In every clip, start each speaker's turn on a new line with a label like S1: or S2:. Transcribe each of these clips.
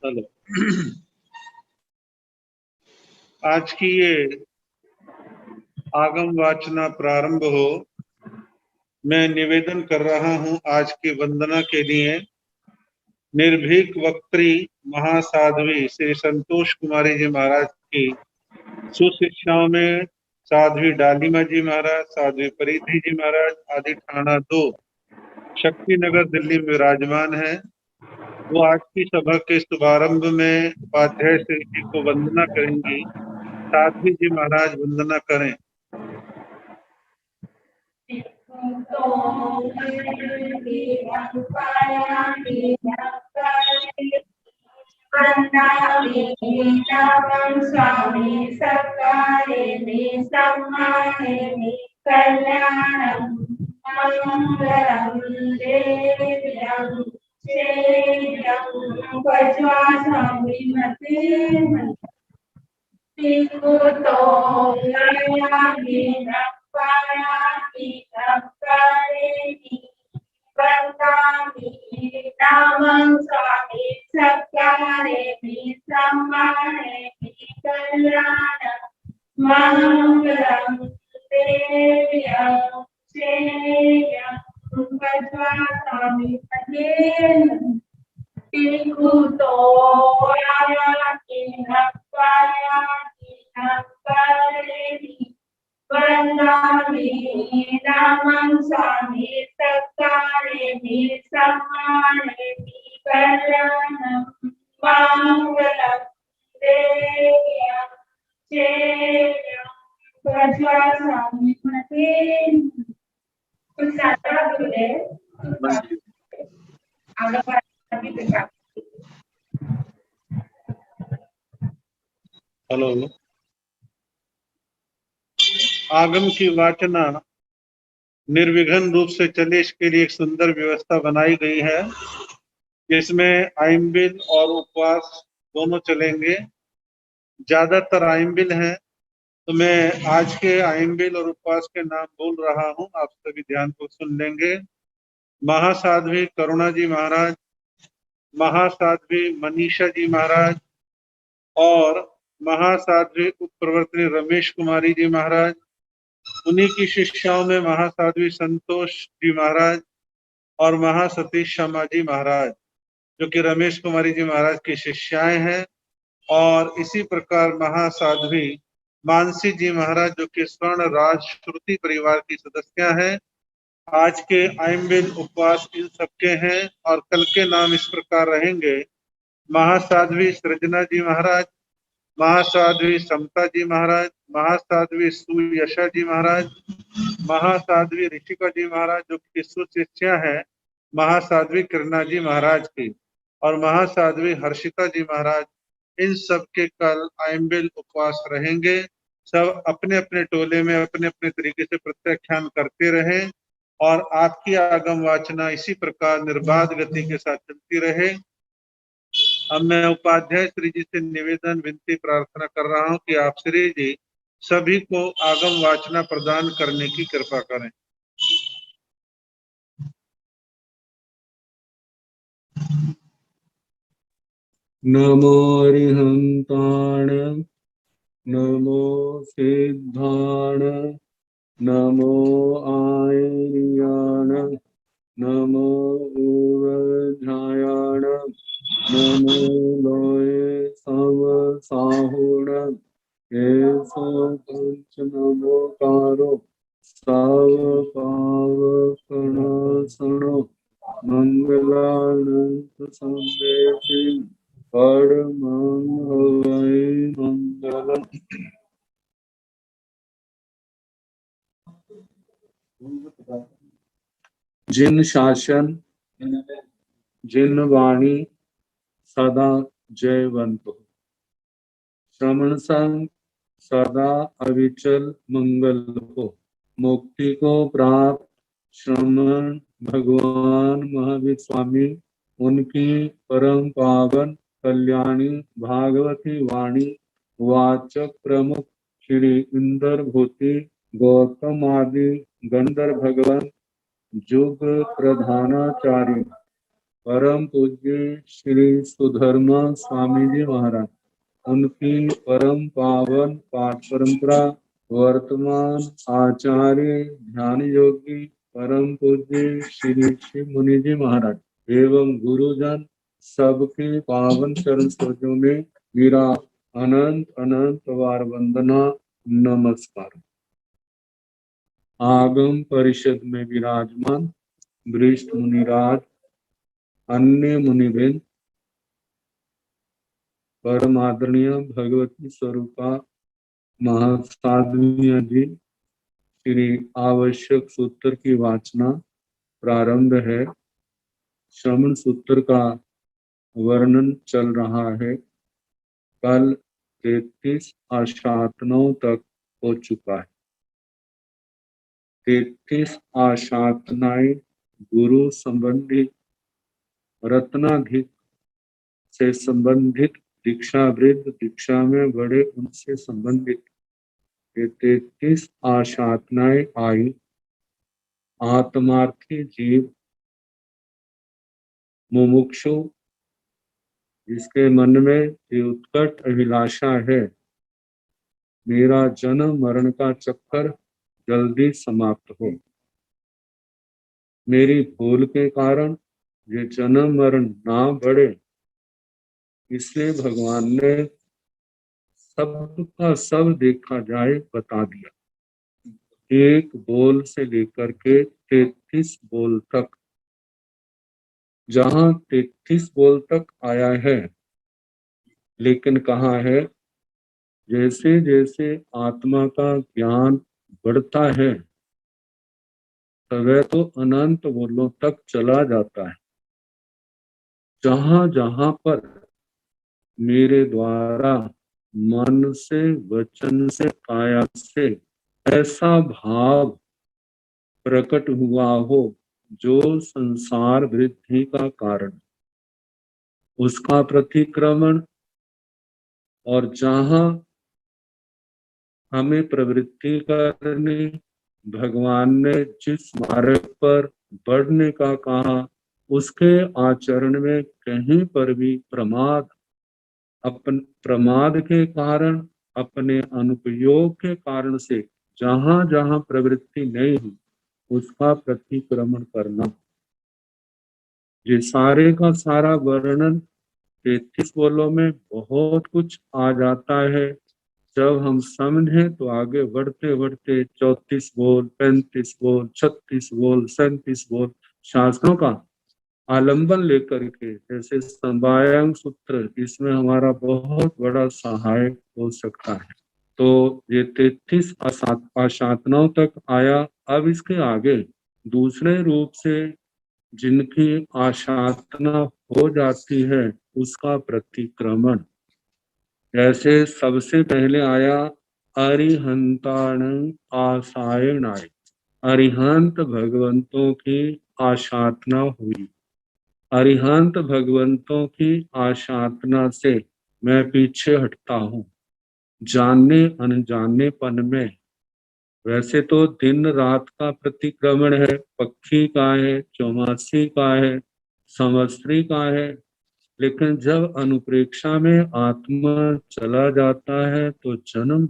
S1: Hello. आज की ये आगम वाचना प्रारंभ हो। मैं निवेदन कर रहा हूं आज की वंदना के लिए निर्भीक वक्त्री महासाध्वी श्री संतोष कुमारी जी महाराज की सुशिक्षाओं में साध्वी डालीमा जी महाराज, साध्वी परिधि जी महाराज आदि थाना 2 शक्तिनगर दिल्ली में विराजमान है। वो आज की सभा के शुभारंभ में उपाध्याय श्री जी को वंदना करेंगी। साध्वी जी महाराज वंदना करें।
S2: स्वामी सत्कारे सम्माने कल्याणं मंगलं देव्यं श्रेयं भजवामि मते तिकुतो लयामि नपायामि नकारेणि वन्दामि नामं स्वामी सत्कारेणि सम्मानेणि कल्याणं मंगलं देव्यं श्रेयं भजवामि मते तिकुतो लयामि नपायामि नकारेणि वन्दामि नामं स्वामी सत्कारेणि सम्मानेणि कल्याणं मंगलं देव्यं श्रेयं भजवामि मते। कुछ सारा बोले
S1: हेलो। आगम की वाचना निर्विघ्न रूप से चले इसके लिए एक सुंदर व्यवस्था बनाई गई है, जिसमें आइम्बिल और उपवास दोनों चलेंगे। ज्यादातर आइम्बिल हैं, तो मैं आज के आइम्बिल और उपवास के नाम बोल रहा हूं, आप सभी ध्यान को सुन लेंगे। महासाध्वी करुणा जी महाराज, महासाध्वी मनीषा जी महाराज और महासाध्वी उपप्रवर्तनी रमेश कुमारी जी महाराज। उन्हीं की शिष्याओं में महासाध्वी संतोष जी महाराज और महासतीश शर्मा जी महाराज, जो कि रमेश कुमारी जी महाराज की शिष्याएं हैं। और इसी प्रकार महासाध्वी मानसी जी महाराज, जो कि स्वर्ण राज श्रुति परिवार की सदस्या हैं। आज के आइम्बिल उपवास इन सबके हैं और कल के नाम इस प्रकार रहेंगे। महासाध्वी सृजना जी महाराज, महासाध्वी समता जी महाराज, महासाध्वी सुयशा जी महाराज, महासाध्वी ऋषिका जी महाराज, जो कि सुशिष्या है महासाध्वी कृष्णा जी महाराज की, और महासाध्वी हर्षिता जी महाराज। इन सब के कल आइम्बिल उपवास रहेंगे। सब अपने अपने टोले में अपने अपने तरीके से प्रत्याख्यान करते रहें और आपकी आगम वाचना इसी प्रकार निर्बाध गति के साथ चलती रहे। अब मैं उपाध्याय श्री जी से निवेदन विनती प्रार्थना कर रहा हूं कि आप श्री जी सभी को आगम वाचना प्रदान करने की कृपा करें।
S3: नमो अरिहंताण, नमो सिद्धाण, नमो आयर्याण, नमो ऊर्ध्यायाण, नमो लोये समसाहुण, एसो पंच नमोकारो सावपावकणासनो मंगलानंत संदेशि परमंगलय मंगलम। जिन शासन जिन वाणी सदा जयवंत हो, श्रवण संग सदा अविचल मंगल हो। मुक्ति को प्राप्त श्रमण भगवान महावीर स्वामी, उनकी परम पावन कल्याणी भागवती वाणी वाचक प्रमुख श्री इंद्र भूति गौतम आदि गंधर्व भगवान जुग प्रधानाचार्य परम पूज्य श्री सुधर्मा स्वामी जी महाराज, उनकी परम पावन पाठ परंपरा वर्तमान आचार्य ध्यान योगी परम पूज्य श्री शिव मुनि जी महाराज एवं गुरुजन सबके पावन चरण सरोजों में मेरा अनंत अनंत बार वंदना नमस्कार। आगम परिषद में विराजमान वरिष्ठ मुनिराज, अन्य मुनिवृंद, परम आदरणीय भगवती स्वरूपा महासाध्वी जी, श्री आवश्यक सूत्र की वाचना प्रारंभ है। श्रवण सूत्र का वर्णन चल रहा है। कल 33 आशातनों तक हो चुका है। 33 आशातनाएं गुरु संबंधी रत्नाधिक से संबंधित, दीक्षा वृद्ध, दीक्षा में बड़े उनसे संबंधित ये 33 आशातनाएं आई। आत्मार्थी जीव मुमुक्षु जिसके मन में ये उत्कट अभिलाषा है, मेरा जन्म मरण का चक्कर जल्दी समाप्त हो। मेरी भूल के कारण ये जन्म मरण ना बढ़े, इसलिए भगवान ने सब का सब देखा जाए बता दिया। एक बोल से लेकर के 33 बोल तक, जहां 33 बोल तक आया है, लेकिन कहा है जैसे जैसे आत्मा का ज्ञान बढ़ता है वह तो अनंत बोलों तक चला जाता है। जहां जहां पर मेरे द्वारा मन से, वचन से, काया से ऐसा भाव प्रकट हुआ हो जो संसार वृद्धि का कारण, उसका प्रतिक्रमण, और जहां हमें प्रवृत्ति करनी, भगवान ने जिस मार्ग पर बढ़ने का कहा उसके आचरण में कहीं पर भी प्रमाद के कारण, अपने अनुपयोग के कारण से जहां जहां प्रवृत्ति नहीं हुई उसका प्रतिक्रमण करना। ये सारे का सारा वर्णन 33 बोलों में बहुत कुछ आ जाता है। जब हम समझे तो आगे बढ़ते बढ़ते 34 बोल, 35 बोल, 36 बोल, 37 बोल शास्त्रों का आलंबन लेकर के, जैसे संवायंग सूत्र, इसमें हमारा बहुत बड़ा सहायक हो सकता है। तो ये 33 आशातनाओं तक आया। अब इसके आगे दूसरे रूप से जिनकी आशातना हो जाती है उसका प्रतिक्रमण। जैसे सबसे पहले आया अरिहंताण आसायणाय, अरिहंत भगवंतों की आशातना हुई। अरिहंत भगवंतों की आशातना से मैं पीछे हटता हूँ। जानने अनजानेपन में, वैसे तो दिन रात का प्रतिक्रमण है, पक्षी का है, चौमासी का है, संवत्सरी का है, लेकिन जब अनुप्रेक्षा में आत्मा चला जाता है तो जन्म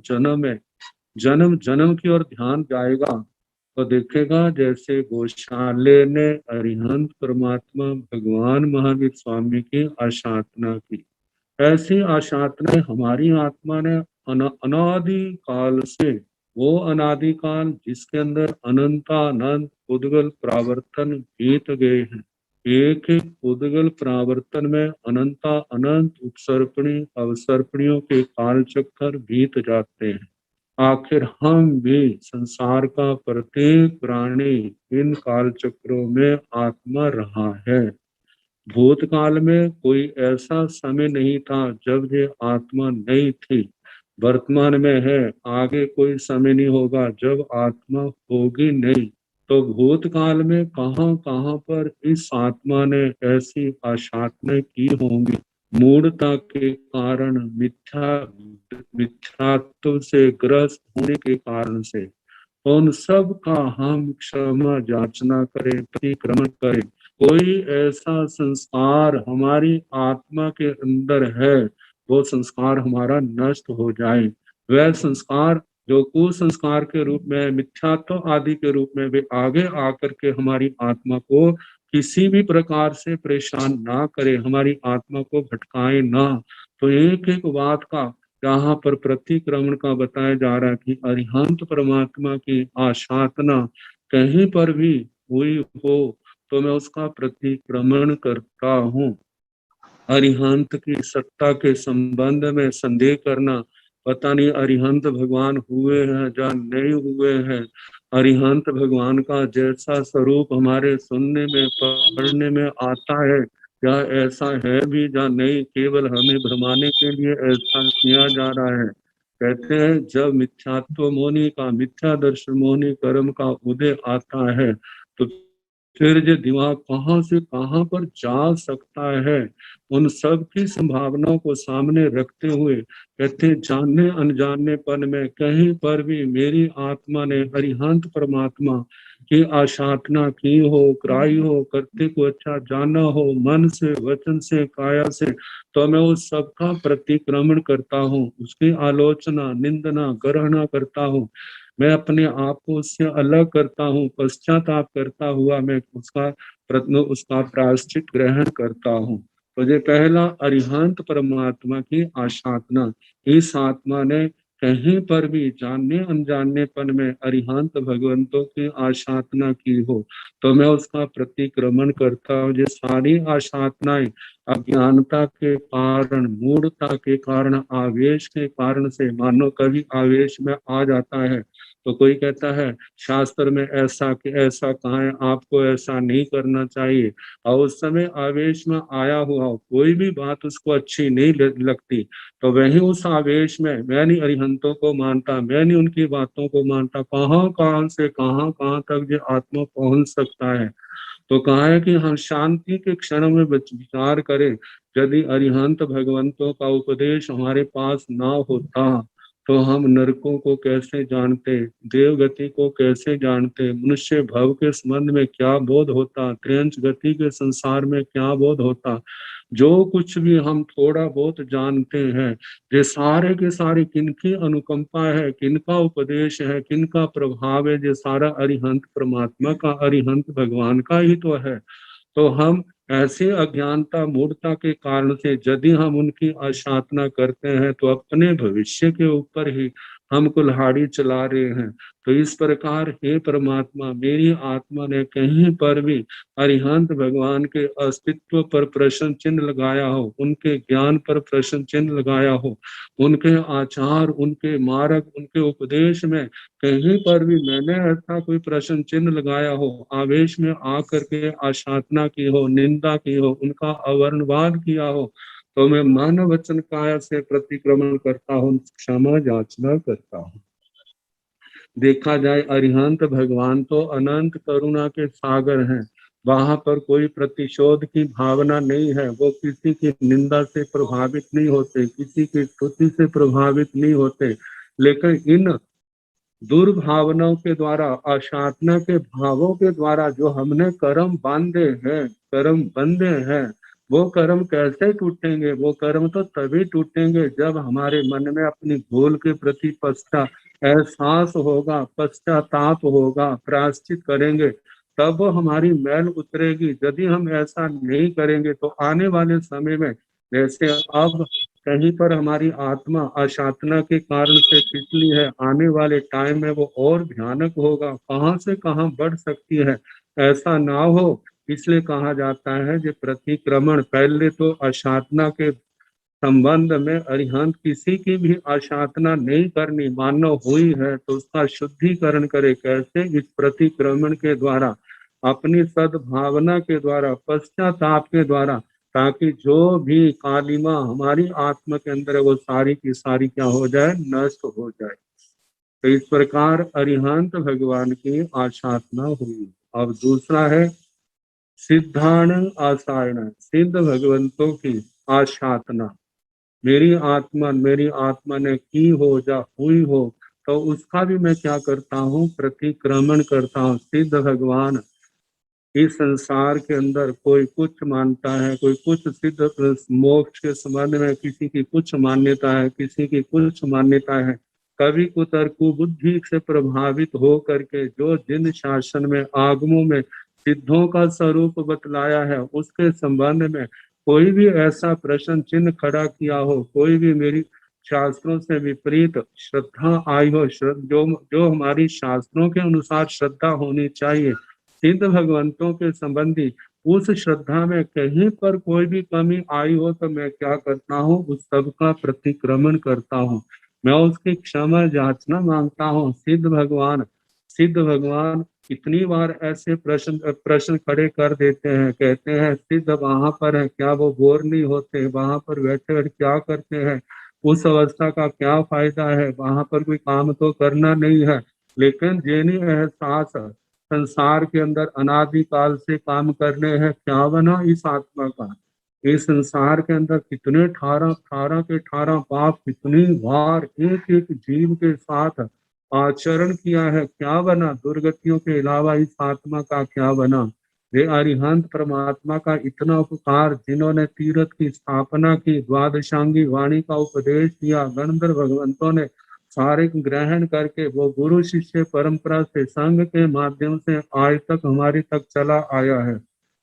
S3: जन्म की ओर ध्यान जाएगा तो देखेगा जैसे गौशाले ने अरिहंत परमात्मा भगवान महावीर स्वामी की आशातना की। ऐसी आशातनाएं हमारी आत्मा ने अनादि काल से, वो अनादि काल जिसके अंदर अनंतानंत उद्गल प्रावर्तन बीत गए हैं। एक एक उद्गल प्रावर्तन में अनंता अनंत उत्सर्पणी अवसर्पणियों के काल चक्कर बीत जाते हैं। आखिर हम भी संसार का प्रत्येक प्राणी इन काल चक्रों में आत्मा रहा है। भूतकाल में कोई ऐसा समय नहीं था जब ये आत्मा नहीं थी, वर्तमान में है, आगे कोई समय नहीं होगा जब आत्मा होगी नहीं। तो भूतकाल में कहां कहां पर इस आत्मा ने ऐसी आशातनाएं की होंगी, मूढ़ता के कारण, मिथ्यात्व से ग्रस्त होने के कारण से। उन सब का हम क्षमा याचना करें, प्रतिक्रमण करें, कोई ऐसा संस्कार हमारी आत्मा के अंदर है, वो संस्कार हमारा नष्ट हो जाए। वह संस्कार जो कुसंस्कार के रूप में, मिथ्यात्व आदि के रूप में, वे आगे आकर के हमारी आत्मा को किसी भी प्रकार से परेशान ना करे, हमारी आत्मा को भटकाए ना। तो एक एक बात का यहाँ पर प्रतिक्रमण का बताया जा रहा है कि अरिहंत परमात्मा की आशातना कहीं पर भी हुई हो तो मैं उसका प्रतिक्रमण करता हूँ। अरिहंत की सत्ता के संबंध में संदेह करना, पता नहीं अरिहंत भगवान हुए हैं या नहीं हुए हैं, अरिहंत भगवान का जैसा स्वरूप हमारे सुनने में पढ़ने में आता है या ऐसा है भी या नहीं, केवल हमें भ्रमाने के लिए ऐसा किया जा रहा है। कहते हैं जब मिथ्यात्व मोनि का, मिथ्या दर्शन मोनि कर्म का उदय आता है तो फिर ये दिमाग कहाँ से कहाँ पर जा सकता है। उन सब की संभावनाओं को सामने रखते हुए कहते जानने अनजानेपन में कहीं पर भी मेरी आत्मा ने अरिहंत परमात्मा की आशातना की हो, कराई हो, करते को अच्छा जाना हो, मन से, वचन से, काया से, तो मैं उस सब का प्रतिक्रमण करता हूँ, उसकी आलोचना, निंदना, ग्रहणा करता हूँ। मैं अपने आप को उससे अलग करता हूँ, पश्चाताप करता हुआ मैं उसका प्रायश्चित ग्रहण करता हूँ। तो ये पहला अरिहंत परमात्मा की आशातना। इस आत्मा ने कहीं पर भी जानने अनजानेपन में अरिहंत भगवंतों की आशातना की हो तो मैं उसका प्रतिक्रमण करता हूँ। ये सारी आशातनाएं अज्ञानता के कारण, मूढ़ता के कारण, आवेश के कारण से, मानो कभी आवेश में आ जाता है तो कोई कहता है शास्त्र में ऐसा कि ऐसा कहा है, आपको ऐसा नहीं करना चाहिए, और उस समय आवेश में आया हुआ कोई भी बात उसको अच्छी नहीं लगती तो वही उस आवेश में मैं नहीं अरिहंतों को मानता, मैं नहीं उनकी बातों को मानता, कहाँ से कहाँ तक ये आत्मा पहुंच सकता है। तो कहा है कि हम शांति के क्षण में विचार करें, यदि अरिहंत भगवंतों का उपदेश हमारे पास ना होता तो हम नरकों को कैसे जानते, देवगति को कैसे जानते, मनुष्य भव के संबंध में क्या बोध होता, त्रियंच गति के संसार में क्या बोध होता। जो कुछ भी हम थोड़ा बहुत जानते हैं ये सारे के सारे किनकी अनुकंपा है, किनका उपदेश है, किनका प्रभाव है, ये सारा अरिहंत परमात्मा का, अरिहंत भगवान का ही तो है। तो हम ऐसे अज्ञानता मूढ़ता के कारण से यदि हम उनकी आशातना करते हैं तो अपने भविष्य के ऊपर ही हम कुल्हाड़ी चला रहे हैं। तो इस प्रकार हे परमात्मा, मेरी आत्मा ने कहीं पर भी अरिहंत भगवान के अस्तित्व पर प्रश्न चिन्ह लगाया हो, उनके ज्ञान पर प्रश्न चिन्ह लगाया हो, उनके आचार, उनके मार्ग, उनके उपदेश में कहीं पर भी मैंने ऐसा कोई प्रश्न चिन्ह लगाया हो, आवेश में आकर के आशातना की हो, निंदा की हो, उनका अवर्णवाद किया हो, तो मैं मन वचन काया से प्रतिक्रमण करता हूँ, क्षमा याचना करता हूँ। देखा जाए अरिहंत भगवान तो अनंत करुणा के सागर हैं, वहां पर कोई प्रतिशोध की भावना नहीं है, वो किसी की निंदा से प्रभावित नहीं होते, किसी की स्तुति से प्रभावित नहीं होते, लेकिन इन दुर्भावनाओं के द्वारा, आशातना के भावों के द्वारा जो हमने कर्म बंधे हैं, वो कर्म कैसे टूटेंगे? वो कर्म तो तभी टूटेंगे जब हमारे मन में अपनी भूल के प्रति एहसास होगा, पश्चाताप होगा, प्रायश्चित करेंगे, तब वो हमारी मैल उतरेगी। यदि हम ऐसा नहीं करेंगे तो आने वाले समय में, जैसे अब कहीं पर हमारी आत्मा अशातना के कारण से पिछली है, आने वाले टाइम में वो और भयानक होगा, कहाँ से कहाँ बढ़ सकती है, ऐसा ना हो इसलिए कहा जाता है कि प्रतिक्रमण। पहले तो अशातना के संबंध में अरिहंत किसी की भी आशातना नहीं करनी, मानव हुई है तो उसका शुद्धिकरण करे। कैसे? इस प्रतिक्रमण के द्वारा, अपनी सद्भावना के द्वारा, पश्चाताप के द्वारा, ताकि जो भी कालिमा हमारी आत्मा के अंदर है वो सारी की सारी क्या हो जाए? नष्ट हो जाए। तो इस प्रकार अरिहंत भगवान की आशातना हुई। अब दूसरा है सिद्धाण आसारण, सिद्ध भगवंतों की आशातना। मेरी आत्मा ने की हो या हुई हो तो उसका भी मैं क्या करता हूँ? प्रतिक्रमण करता हूँ। सिद्ध भगवान इस संसार के अंदर कोई कुछ मानता है, कोई कुछ सिद्ध मोक्ष के संबंध में किसी की कुछ मान्यता है, किसी की कुछ मान्यता है। कभी कुतर्क बुद्धि से प्रभावित हो करके जो जिन शासन में आगमों में सिद्धों का स्वरूप बतलाया है उसके संबंध में कोई भी ऐसा प्रश्न चिन्ह खड़ा किया हो, कोई भी मेरी शास्त्रों से विपरीत श्रद्धा आई हो, जो हमारी शास्त्रों के अनुसार श्रद्धा होनी चाहिए, सिद्ध भगवंतों के संबंधी उस श्रद्धा में कहीं पर कोई भी कमी आई हो तो मैं क्या करता हूँ, उस सब का प्रतिक्रमण करता हूँ, मैं उसकी क्षमा याचना मांगता हूँ। सिद्ध भगवान कितनी बार ऐसे प्रश्न खड़े कर देते हैं, कहते हैं सिद्ध वहां पर है, क्या वो बोर नहीं होते, वहां पर बैठे बैठे क्या करते हैं, उस अवस्था का क्या फायदा है, वहां पर कोई काम तो करना नहीं है। लेकिन जिन्हें एहसास संसार के अंदर अनादिकाल से काम करने हैं, क्या बना इस आत्मा का, इस संसार के अंदर कितने 18 के 18 पाप कितनी बार एक एक जीव के साथ आचरण किया है, क्या बना, दुर्गतियों के अलावा इस आत्मा का क्या बना। वे अरिहंत परमात्मा का इतना उपकार, जिन्होंने तीर्थ की स्थापना की, द्वादशांगी वाणी का उपदेश दिया, गणधर्व भगवंतों ने सारे ग्रहण करके वो गुरु शिष्य परंपरा से संघ के माध्यम से आज तक हमारे तक चला आया है।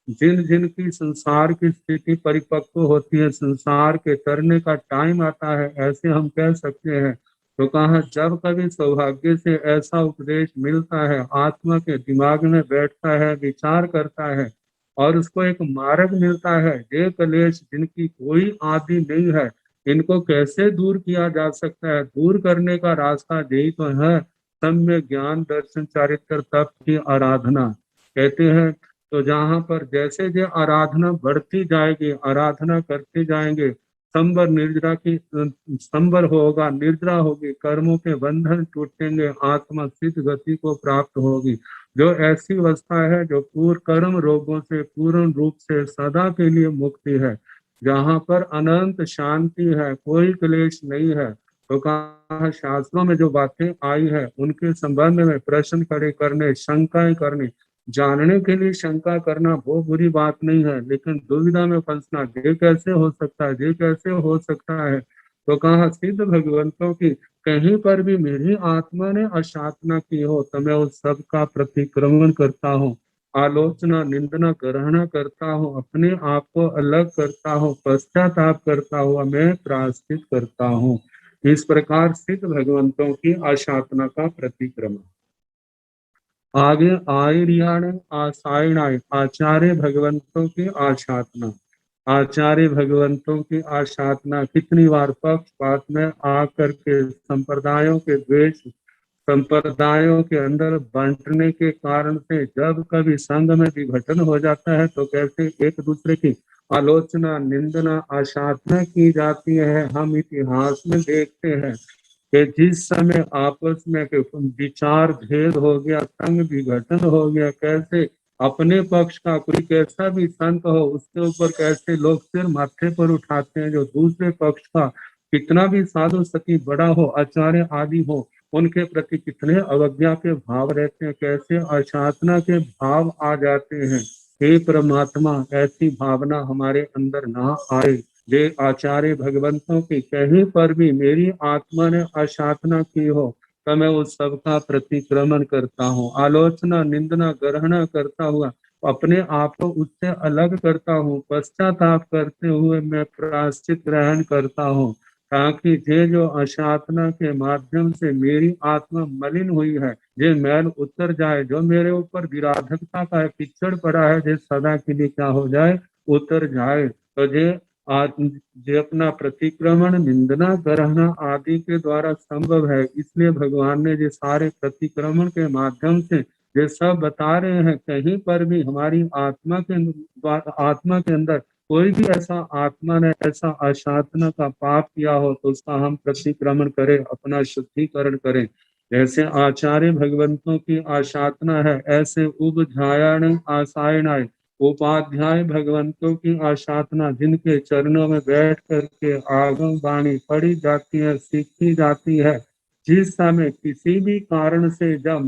S3: जिन जिन की संसार की स्थिति परिपक्व होती है, संसार के तरने का टाइम आता है, ऐसे हम कह सकते हैं। तो कहा जब कभी सौभाग्य से ऐसा उपदेश मिलता है, आत्मा के दिमाग में बैठता है, विचार करता है और उसको एक मार्ग मिलता है, ये कलेश जिनकी कोई आदि नहीं है, इनको कैसे दूर किया जा सकता है, दूर करने का रास्ता यही तो है, सम्य ज्ञान दर्शन चारित्र तप की आराधना। कहते हैं तो जहां पर जैसे जो आराधना बढ़ती जाएगी, आराधना करते जाएंगे, संबर निर्जरा की संबर होगा, निर्जरा होगी, कर्मों के बंधन टूटेंगे, आत्मा सिद्ध गति को प्राप्त होगी। जो ऐसी अवस्था है जो पूर्ण कर्म रोगों से पूर्ण रूप से सदा के लिए मुक्ति है, जहाँ पर अनंत शांति है, कोई क्लेश नहीं है। तो कहा शास्त्रों में जो बातें आई है उनके संबंध में प्रश्न खड़े करने, शंकाएं करने, जानने के लिए शंका करना वो बुरी बात नहीं है, लेकिन दुविधा में फंसना, ये कैसे हो सकता है, ये कैसे हो सकता है। तो कहा सिद्ध भगवंतों की कहीं पर भी मेरी आत्मा ने अशातना की हो तो मैं उस सब का प्रतिक्रमण करता हूँ, आलोचना निंदना ग्रहण करता हूँ, अपने आप को अलग करता हूँ, पश्चाताप करता हुआ मैं प्रायश्चित करता हूँ। इस प्रकार सिद्ध भगवंतों की अशातना का प्रतिक्रमण। आगे आर्याण आसायणाय आचार्य भगवंतों की आशातना। आचार्य भगवंतों की आशातना कितनी बार पक्षपात में आकर के संप्रदायों के द्वेष, संप्रदायों के अंदर बांटने के कारण से जब कभी संघ में विघटन हो जाता है तो कैसे एक दूसरे की आलोचना निंदना आशातना की जाती है। हम इतिहास में देखते हैं कि जिस समय आपस में विचार भेद हो गया, संघ विघटन हो गया, कैसे अपने पक्ष का कोई कैसा भी संत हो उसके ऊपर कैसे लोग सिर माथे पर उठाते हैं, जो दूसरे पक्ष का कितना भी साधु सती बड़ा हो, आचार्य आदि हो, उनके प्रति कितने अवज्ञा के भाव रहते हैं, कैसे अशातना के भाव आ जाते हैं। हे परमात्मा, ऐसी भावना हमारे अंदर ना आए। जे आचार्य भगवंतों की कहीं पर भी मेरी आत्मा ने अशातना की हो तो मैं उस सब का प्रतिक्रमण करता हूँ, आलोचना निंदना ग्रहण करता हुआ अपने आप को उससे अलग करता हूँ, पश्चाताप करते हुए मैं प्रायश्चित ग्रहण करता हूँ, ताकि ये जो अशातना के माध्यम से मेरी आत्मा मलिन हुई है, ये मैल उतर जाए, जो मेरे ऊपर विराधकता का पिछड़ पड़ा है, ये सदा के लिए क्या हो जाए, उतर जाए। तो ये अपना प्रतिक्रमण निंदना ग्रहण आदि के द्वारा संभव है, इसलिए भगवान ने ये सारे प्रतिक्रमण के माध्यम से ये सब बता रहे हैं। कहीं पर भी हमारी आत्मा के अंदर कोई भी ऐसा आत्मा ने ऐसा अशातना का पाप किया हो तो उसका हम प्रतिक्रमण करें, अपना शुद्धिकरण करें। जैसे आचार्य भगवंतों की अशातना है, ऐसे उपध्यायन आसायनाय उपाध्याय भगवंतों की आशातना, जिनके चरणों में बैठ करके आगम वाणी पढ़ी जाती है, सीखी जाती है। जिस समय किसी भी कारण से जब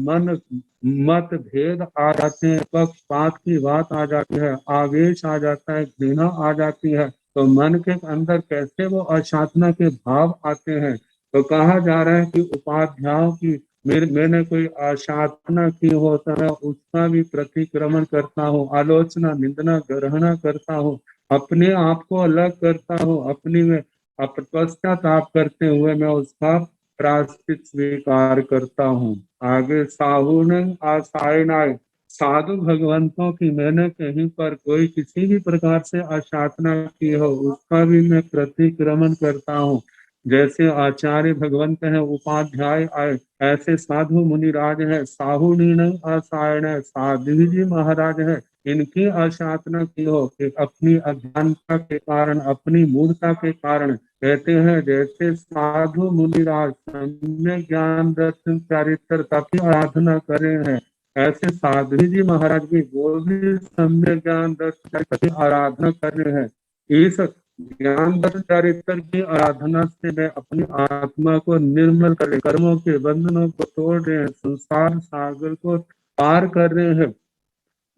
S3: मतभेद आ जाते हैं, पक्षपात की बात आ जाती है, आवेश आ जाता है, घृणा आ जाती है, तो मन के अंदर कैसे वो अशांतना के भाव आते हैं। तो कहा जा रहा है कि उपाध्यायों की मैंने कोई अशांतना की हो तो मैं उसका भी प्रतिक्रमण करता हूँ, आलोचना निंदना ग्रहणा करता हूँ, अपने आप को अलग करता हूँ, अपनी में पश्चाताप करते हुए मैं उसका प्रायश्चित स्वीकार करता हूँ। आगे साहुन आसायनाय, साधु भगवंतों की मैंने कहीं पर कोई किसी भी प्रकार से अशांतना की हो उसका भी मैं प्रतिक्रमण करता हूँ। जैसे आचार्य भगवंत है, उपाध्याय आए, ऐसे साधु मुनिराज है, साहुनीन आसायन साध्वी जी महाराज है, इनकी अशांतना की हो कि अपनी अज्ञानता के कारण, अपनी मूर्खता के कारण, कहते हैं जैसे साधु मुनिराज सम्यक ज्ञान दर्शन चारित्र की आराधना कर रहे हैं, ऐसे साध्वी जी महाराज भी वो भी सम्यक ज्ञान दर्शन चारित्र की आराधना कर रहे हैं। इस ज्ञान दर्शन चारित्र की आराधना से मैं अपनी आत्मा को निर्मल कर रहे, कर्मों के बंधनों को तोड़ रहे हैं, संसार सागर को पार कर रहे हैं।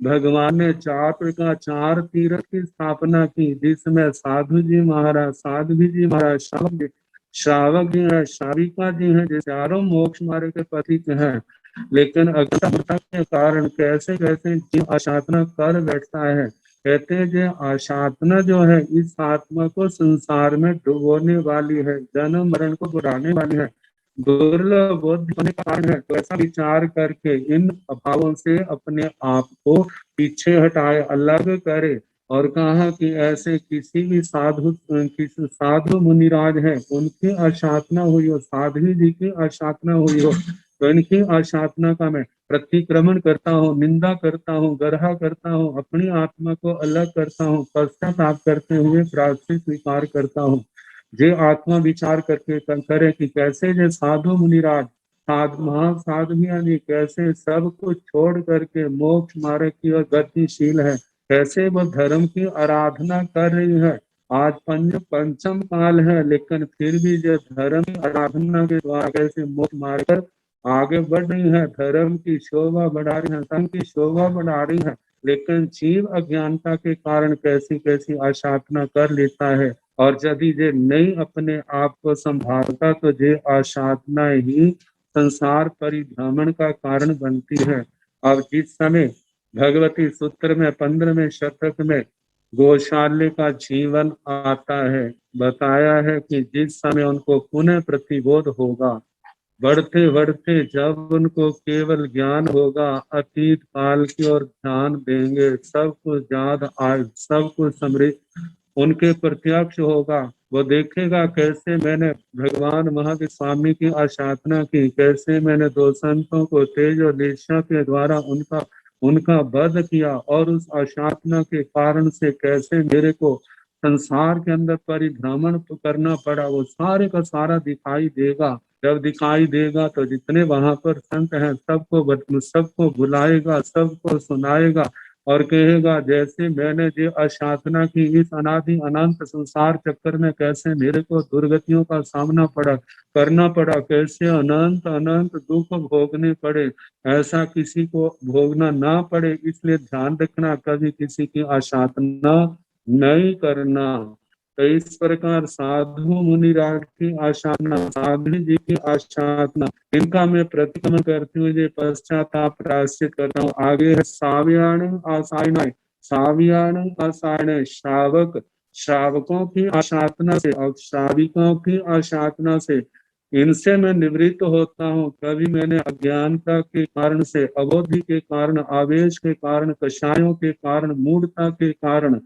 S3: भगवान ने चार तीर्थ की स्थापना की, जिसमें साधु जी महाराज, साध्वी जी महाराज, श्रावक जी है, श्राविका जी है, जो चारों मोक्ष मार्ग के पथिक हैं। लेकिन अज्ञानता के कारण कैसे कैसे जीव अशांतना कर बैठता है। कहते हैं जो अशांतना जो है इस आत्मा को संसार में डुबोने वाली है, जन्म मरण को बुलाने वाली है, दुर्लभ बुद्धि होने का कारण है। तो ऐसा विचार करके इन अभावों से अपने आप को पीछे हटाए, अलग करे, और कहा कि ऐसे किसी भी साधु मुनिराज है उनकी अशांतना हुई हो, साध्वी जी की अशांतना हुई हो, तो इनकी अशांतना का मैं प्रतिक्रमण करता हूँ, निंदा करता हूँ, गर्हा करता हूँ, अपनी आत्मा को अलग करता हूँ, पश्चाताप करते हुए प्रायश्चित स्वीकार करता हूँ। जे आत्मा विचार करके करे कि कैसे जे साधु मुनिराज महासाधुनिया जी कैसे सब कुछ छोड़ करके मोक्ष मार्ग की ओर गतिशील है, कैसे वो धर्म की आराधना कर रही है। आज पंचम काल है, लेकिन फिर भी जो धर्म की आराधना के द्वारा कैसे मोक्ष मार्ग पर आगे बढ़ रही है, धर्म की शोभा बढ़ा रही है, संघ की शोभा बढ़ा रही है, लेकिन जीव अज्ञानता के कारण कैसी कैसी अशांतना कर लेता है। और यदि जे नहीं अपने आप को संभालता तो जे अशांतना ही संसार परिभ्रमण का कारण बनती है। अब जिस समय भगवती सूत्र में 15वें शतक में गौशाल्य का जीवन आता है, बताया है कि जिस समय उनको पुनः प्रतिबोध होगा, बढ़ते बढ़ते जब उनको केवल ज्ञान होगा, अतीत काल की ओर ध्यान देंगे, सब कुछ याद आज, सब कुछ समृद्ध उनके प्रत्यक्ष होगा। वो देखेगा कैसे मैंने भगवान महावीर स्वामी की अशांतना की, कैसे मैंने दो संतों को तेज और दीक्षा के द्वारा उनका वध किया, और उस अशांतना के कारण से कैसे मेरे को संसार के अंदर परिभ्रमण करना पड़ा, वो सारे का सारा दिखाई देगा। जब दिखाई देगा तो जितने वहां पर संत हैं सबको बुलाएगा, सबको सुनाएगा, और कहेगा जैसे मैंने जो अशांतना की इस अनादि अनंत संसार चक्कर में कैसे मेरे को दुर्गतियों का सामना करना पड़ा, कैसे अनंत अनंत दुख भोगने पड़े, ऐसा किसी को भोगना ना पड़े, इसलिए ध्यान रखना कभी किसी की अशांतना नहीं करना। तो इस प्रकार साधु मुनिराज की अशांतना, साध्वी जी की अशांतना, इनका मैं प्रतिक्रमण करते हुए पश्चाताप प्रायश्चित करता हूँ। आगे है साव्याण आसायन, साव्याण आसायन, श्रावकों की अशांतना से और श्राविकों की अशांतना से इनसे मैं निवृत्त होता हूँ। कभी मैंने अज्ञानता के कारण से, अबोधि के कारण, आवेश के कारण, कषायों के कारण, मूढ़ता के कारण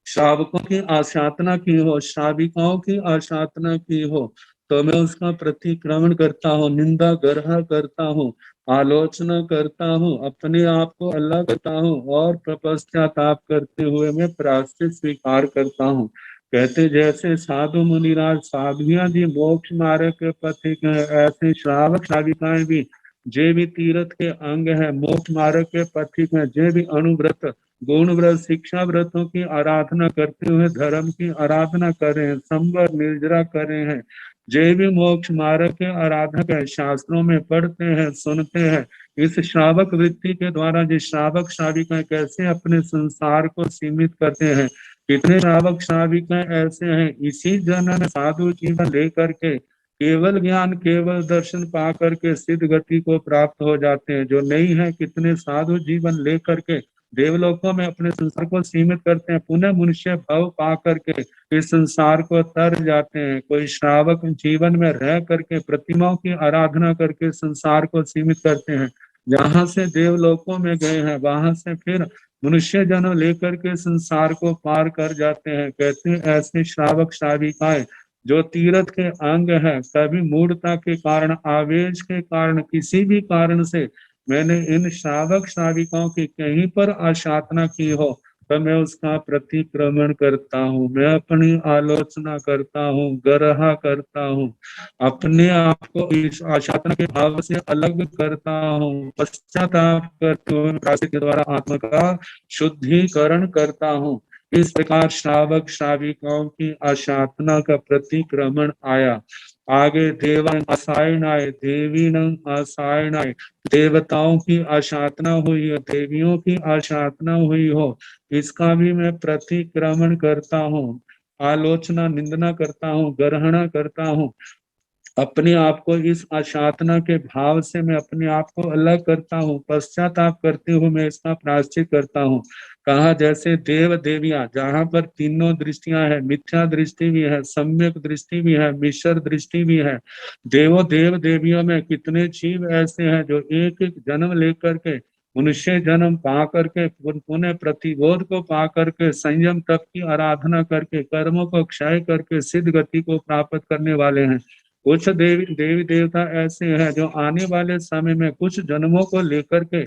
S3: श्रावकों की अशांतना की हो, श्राविकाओं की अशांतना की हो, तो मैं उसका प्रतिक्रमण करता हूँ, निंदा गर्हा करता हूँ, आलोचना करता हूँ, अपने आप को अलग करता हूँ, और पश्चाताप करते हुए मैं प्रायश्चित स्वीकार करता हूँ। कहते जैसे साधु मुनिराज साधुया जी मोक्ष मार्ग के पथिक हैं, ऐसे श्रावक श्राविकाएं भी जे भी तीर्थ के अंग है, मोक्ष मार्ग के पथिक हैं, जे भी अनुव्रत गुण व्रत शिक्षा व्रतों की आराधना करते हुए धर्म की आराधना कर रहे हैं, संवर निर्जरा कर रहे हैं, जे भी मोक्ष मार्ग के आराधक है, शास्त्रों में पढ़ते हैं, सुनते हैं, इस श्रावक वृत्ति के द्वारा जो श्रावक श्राविकाएं कैसे अपने संसार को सीमित करते हैं, कितने श्रावक श्राविकाएं ऐसे हैं इसी जन्म में साधु जीवन लेकर के केवल ज्ञान केवल दर्शन पा करके सिद्ध गति को प्राप्त हो जाते हैं। जो नहीं है कितने साधु जीवन लेकर के देवलोकों में अपने संसार को सीमित करते हैं, पुनः मनुष्य भाव पा करके इस संसार को तर जाते हैं। कोई श्रावक जीवन में रह करके प्रतिमाओं की आराधना करके संसार को सीमित करते हैं, जहां से देवलोकों में गए हैं वहां से फिर मनुष्य जन्म लेकर के संसार को पार कर जाते हैं। कहते हैं ऐसे श्रावक श्राविकाएं जो तीर्थ के अंग है, कभी मूढ़ता के कारण आवेश के कारण किसी भी कारण से मैंने इन श्रावक श्राविकाओं की कहीं पर आशातना की हो तो मैं उसका प्रतिक्रमण करता हूँ, मैं अपनी आलोचना करता हूँ, गरहा करता हूँ, अपने आप को इस आशातना के भाव से अलग करता हूँ, पश्चाताप करते हुए प्रायश्चित के द्वारा आत्मा का शुद्धिकरण करता हूँ। इस प्रकार श्रावक श्राविकाओं की आशातना का प्रतिक्रमण आया। आगे देवान आसायनाय देवीनं आसायनाय, देवताओं की आशातना हुई हो, देवियों की आशातना हुई हो, इसका भी मैं प्रतिक्रमण करता हूँ, आलोचना निंदना करता हूँ, ग्रहण करता हूँ। अपने आप को इस आशातना के भाव से मैं अपने आप को अलग करता हूँ, पश्चाताप करते हुए मैं इसका प्रायश्चित करता हूँ। कहा जैसे देव देवियां जहाँ पर तीनों दृष्टियां हैं, मिथ्या दृष्टि भी है, सम्यक दृष्टि भी है, मिश्र दृष्टि भी है। देव देवियों में कितने जीव ऐसे हैं जो एक एक जन्म लेकर के मनुष्य जन्म पा करके पुनः प्रतिबोध को पा करके संयम तप की आराधना करके कर्मों को क्षय करके सिद्ध गति को प्राप्त करने वाले हैं। कुछ देवी देवता ऐसे हैं जो आने वाले समय में कुछ जन्मों को लेकर के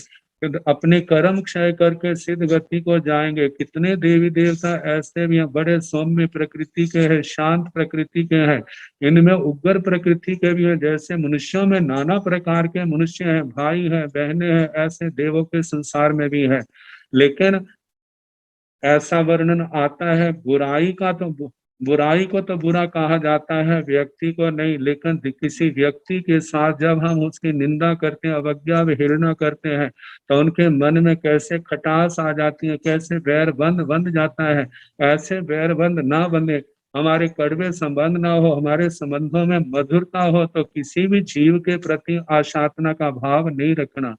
S3: अपने कर्म क्षय करके सिद्ध गति को जाएंगे। कितने देवी देवता ऐसे भी हैं, बड़े सौम्य प्रकृति के हैं, शांत प्रकृति के हैं, इनमें उग्र प्रकृति के भी हैं। जैसे मनुष्यों में नाना प्रकार के मनुष्य हैं, भाई हैं, बहनें हैं, ऐसे देवों के संसार में भी है। लेकिन ऐसा वर्णन आता है बुराई को तो बुरा कहा जाता है, व्यक्ति को नहीं। लेकिन किसी व्यक्ति के साथ जब हम उसकी निंदा करते हैं, अवज्ञा अवहेलना करते हैं तो उनके मन में कैसे खटास आ जाती है, कैसे बैर बंध जाता है। ऐसे बैर बंध ना बने, हमारे कड़वे संबंध ना हो, हमारे संबंधों में मधुरता हो, तो किसी भी जीव के प्रति आशातना का भाव नहीं रखना।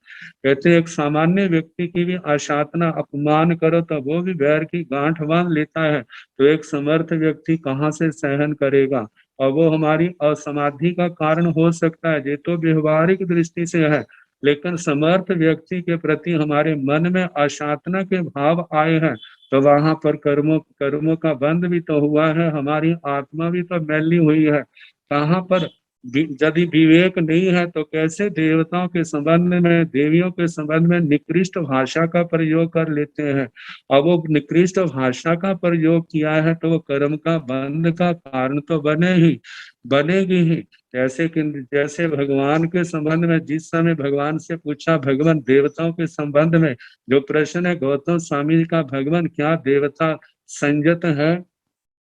S3: कहते एक सामान्य व्यक्ति की भी आशातना अपमान करो तो वो भी बैर की गांठ बांध लेता है, तो एक समर्थ व्यक्ति कहाँ से सहन करेगा, और वो हमारी असमाधि का कारण हो सकता है। ये तो व्यवहारिक दृष्टि से है, लेकिन समर्थ व्यक्ति के प्रति हमारे मन में आशातना के भाव आए हैं तो वहां पर कर्मों का बंध भी तो हुआ है, हमारी आत्मा भी तो मैली हुई है। कहाँ पर यदि विवेक नहीं है तो कैसे देवताओं के संबंध में, देवियों के संबंध में निकृष्ट भाषा का प्रयोग कर लेते हैं। अब वो निकृष्ट भाषा का प्रयोग किया है तो वो कर्म का बंध का कारण तो बनेगी ही। जैसे भगवान के संबंध में जिस समय भगवान से पूछा, भगवान देवताओं के संबंध में जो प्रश्न है गौतम स्वामी जी का, भगवान क्या देवता संयत है,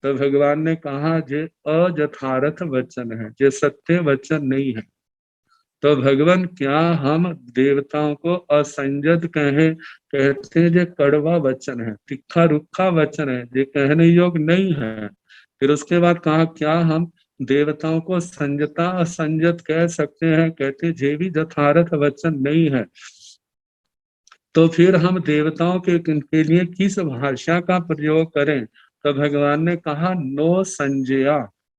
S3: तो भगवान ने कहा जे अयथार्थ वचन है, जे सत्य वचन नहीं है। तो भगवान क्या हम देवताओं को असंयत कहते हैं, जो कड़वा वचन है, तीखा रुखा वचन है, जो कहने योग नहीं है। फिर उसके बाद कहा क्या हम देवताओं को संयता असंयत कह सकते हैं, कहते जे भी यथार्थ वचन नहीं है। तो फिर हम देवताओं के लिए किस भाषा का प्रयोग करें, तो भगवान ने कहा नो संजया,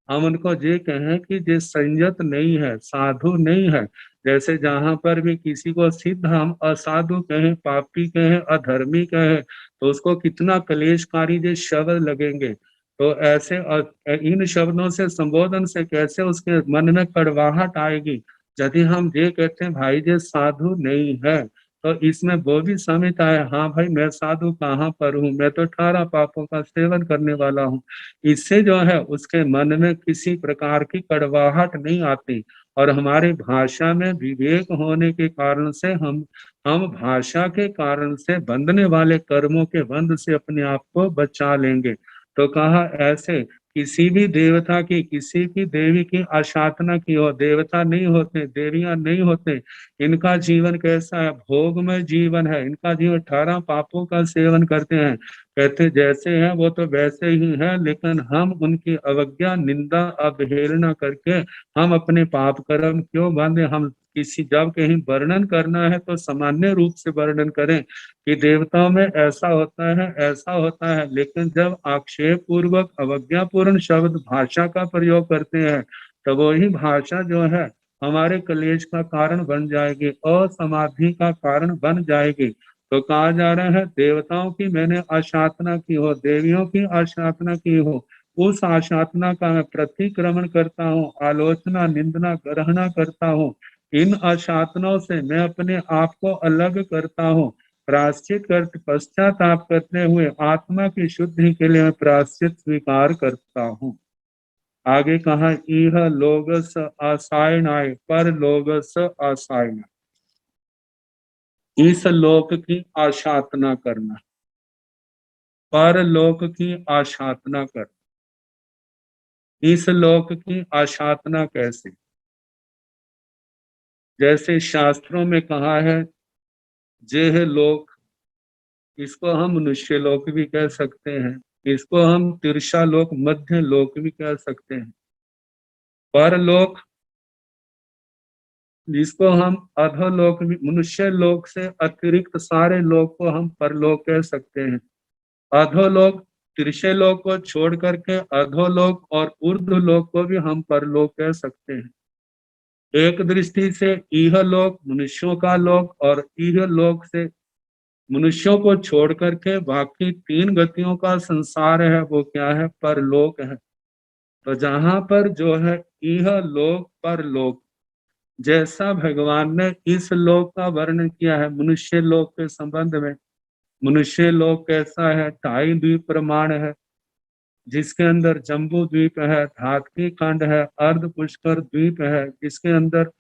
S3: हम उनको ये कहें कि ये संयत नहीं है, साधु नहीं है। जैसे जहां पर भी किसी को सिद्ध हम असाधु कहें, पापी कहें, अधर्मी कहें, तो उसको कितना कलेशकारी ये शब्द लगेंगे। तो ऐसे इन शब्दों से संबोधन से कैसे उसके मन में कड़वाहट आएगी। यदि हम ये कहते हैं भाई ये साधु नहीं है, तो इसमें वो भी समझता है हाँ भाई मैं साधु कहाँ पर हूँ, मैं तो 18 पापों का सेवन करने वाला हूँ। इससे जो है उसके मन में किसी प्रकार की कड़वाहट नहीं आती। और हमारी भाषा में विवेक होने के कारण से हम भाषा के कारण से बंधने वाले कर्मों के बंध से अपने आप को बचा लेंगे। तो कहा ऐसे किसी भी देवता की, किसी भी देवी की आराधना की हो, देवता नहीं होते, देवियां नहीं होते, इनका जीवन कैसा है? भोगमय जीवन है। इनका जीवन 18 पापों का सेवन करते हैं। कहते जैसे हैं वो तो वैसे ही है, लेकिन हम उनकी अवज्ञा, निंदा, अवहेलना करके हम अपने पाप कर्म क्यों बांधे? हम किसी जब कहीं वर्णन करना है तो सामान्य रूप से वर्णन करें कि देवताओं में ऐसा होता है, ऐसा होता है, लेकिन जब आक्षेप पूर्वक अवज्ञापूर्ण शब्द भाषा का प्रयोग करते हैं तो वही भाषा जो है हमारे कलेश का कारण बन जाएगी और समाधि का कारण बन जाएगी। तो कहा जा रहा है देवताओं की मैंने आराधना की हो, देवियों की आराधना की हो, उस आराधना का मैं प्रतिक्रमण करता हूँ, आलोचना, निंदना, ग्रहणा करता हूँ। इन आराधनाओं से मैं अपने आप को अलग करता हूँ। प्रायश्चित कर पश्चाताप करते हुए आत्मा की शुद्धि के लिए मैं प्रायश्चित स्वीकार करता हूँ। आगे कहा इह लोगस आसायनाय, पर लोगस आसायनाय, इस लोक की आराधना करना, पर लोक की आराधना करना। इस लोक की आराधना कैसे? जैसे शास्त्रों में कहा है जेह लोक, इसको हम मनुष्य लोक भी कह सकते हैं, इसको हम तिरछा लोक, मध्य लोक भी कह सकते हैं। परलोक, जिसको हम अधोलोक भी, मनुष्य लोक से अतिरिक्त सारे लोक को हम परलोक कह सकते हैं। अधोलोक, तिरछे लोक को छोड़ करके अधोलोक और ऊर्ध्वलोक को भी हम परलोक कह सकते हैं। एक दृष्टि से इह लोक मनुष्यों का लोक, और इह लोक से मनुष्यों को छोड़ करके बाकी 3 गतियों का संसार है, वो क्या है? परलोक है। तो जहां पर जो है इह लोक, परलोक, जैसा भगवान ने इस लोक का वर्णन किया है मनुष्य लोक के संबंध में, मनुष्य लोक कैसा है? 2.5 द्वीप प्रमाण है, जिसके अंदर जम्बू द्वीप है, धातकी खंड है, अर्ध पुष्कर द्वीप है, जिसके अंदर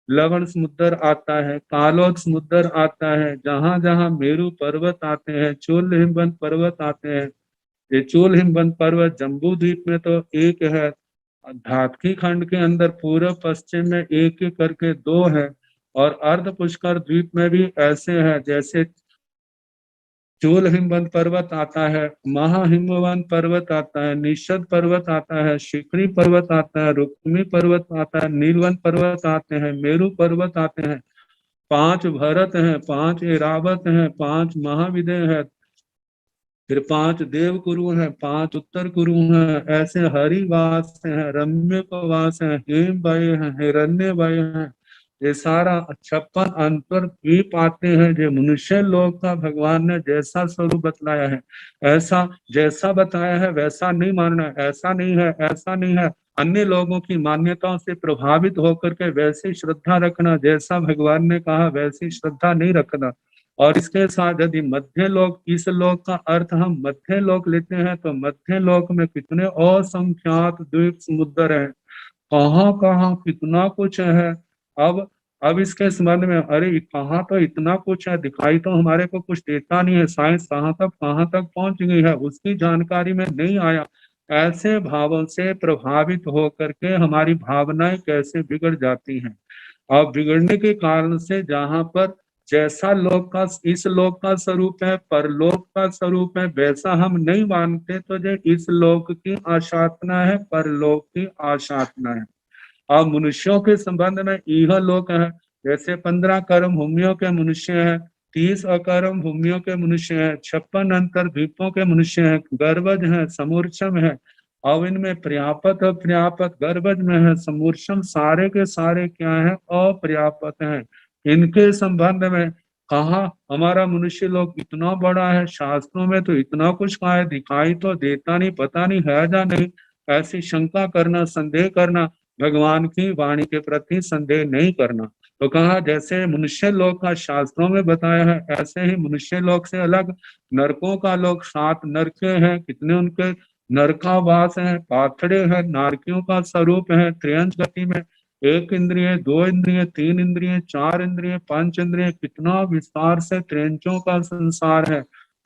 S3: लवण समुद्र आता है, कालोद समुद्र आता है, जहां जहां मेरु पर्वत आते हैं, चूल हिमबंद पर्वत आते हैं। ये चूल हिमबंद पर्वत जम्बू द्वीप में तो एक है, धातकी खंड के अंदर पूर्व पश्चिम में एक एक करके 2 है, और अर्ध पुष्कर द्वीप में भी ऐसे है, जैसे चूल हिमवंत पर्वत आता है, महाहिमवंत पर्वत आता है, निषद पर्वत आता है, शिखरी पर्वत आता है, रुक्मी पर्वत आता है, नीलवंत पर्वत आते हैं, मेरु पर्वत आते हैं, 5 भरत हैं, 5 ऐरावत हैं, 5 महाविदय है, फिर 5 देव कुरु हैं, 5 उत्तर कुरु हैं, ऐसे हरिवास हैं, रम्यकवास हैं, हेम बाई हैं, हिरण्य बाई हैं। ये सारा 56 अंतर द्वीप आते हैं। जो मनुष्य लोक का भगवान ने जैसा स्वरूप बतलाया है, ऐसा जैसा बताया है वैसा नहीं मानना, ऐसा नहीं है, ऐसा नहीं है। अन्य लोगों की मान्यताओं से प्रभावित होकर के वैसी श्रद्धा रखना, जैसा भगवान ने कहा वैसी श्रद्धा नहीं रखना। और इसके साथ यदि मध्य लोक, इस लोक का अर्थ हम मध्य लोक लेते हैं तो मध्य लोक में कितने असंख्यात द्वीप समुद्र हैं, कहाँ कहाँ कितना कुछ है। अब इसके संबंध में अरे कहाँ तो इतना कुछ है, दिखाई तो हमारे को कुछ देता नहीं है, साइंस कहाँ तक पहुंच गई है उसकी जानकारी में नहीं आया। ऐसे भावों से प्रभावित होकर के हमारी भावनाएं कैसे बिगड़ जाती हैं। और बिगड़ने के कारण से जहां पर जैसा लोक का, इस लोक का स्वरूप है, परलोक का स्वरूप है, वैसा हम नहीं मानते, तो जो इस लोक की आशातना है, परलोक की आशातना है। और मनुष्यों के संबंध में यह लोक है, जैसे 15 कर्म भूमियों के मनुष्य हैं, 30 अकर्म भूमियों के मनुष्य हैं, 56 अंतर द्वीपों के मनुष्य हैं, गर्भज है, समूर्छम है, और इनमें पर्यापत अपर्यापत, गर्भज में है, समूर्छम, सारे के सारे क्या है? अपर्यापत हैं। इनके संबंध में कहा हमारा मनुष्य लोग इतना बड़ा है, शास्त्रों में तो इतना कुछ कहा है, दिखाई तो देता नहीं, पता नहीं है या नहीं। ऐसी शंका करना, संदेह करना, भगवान की वाणी के प्रति संदेह नहीं करना। तो कहा जैसे मनुष्य लोक का शास्त्रों में बताया है, ऐसे ही मनुष्य लोक से अलग नरकों का लोक, 7 नरके हैं, कितने उनके नरकावास हैं, पाथड़े हैं, नारकियों का स्वरूप है, त्रियंश गति में 1 इंद्रिय, 2 इंद्रिय, 3 इंद्रिय, 4 इंद्रिय, 5 इंद्रिय, कितना विस्तार से त्रियंचों का संसार है।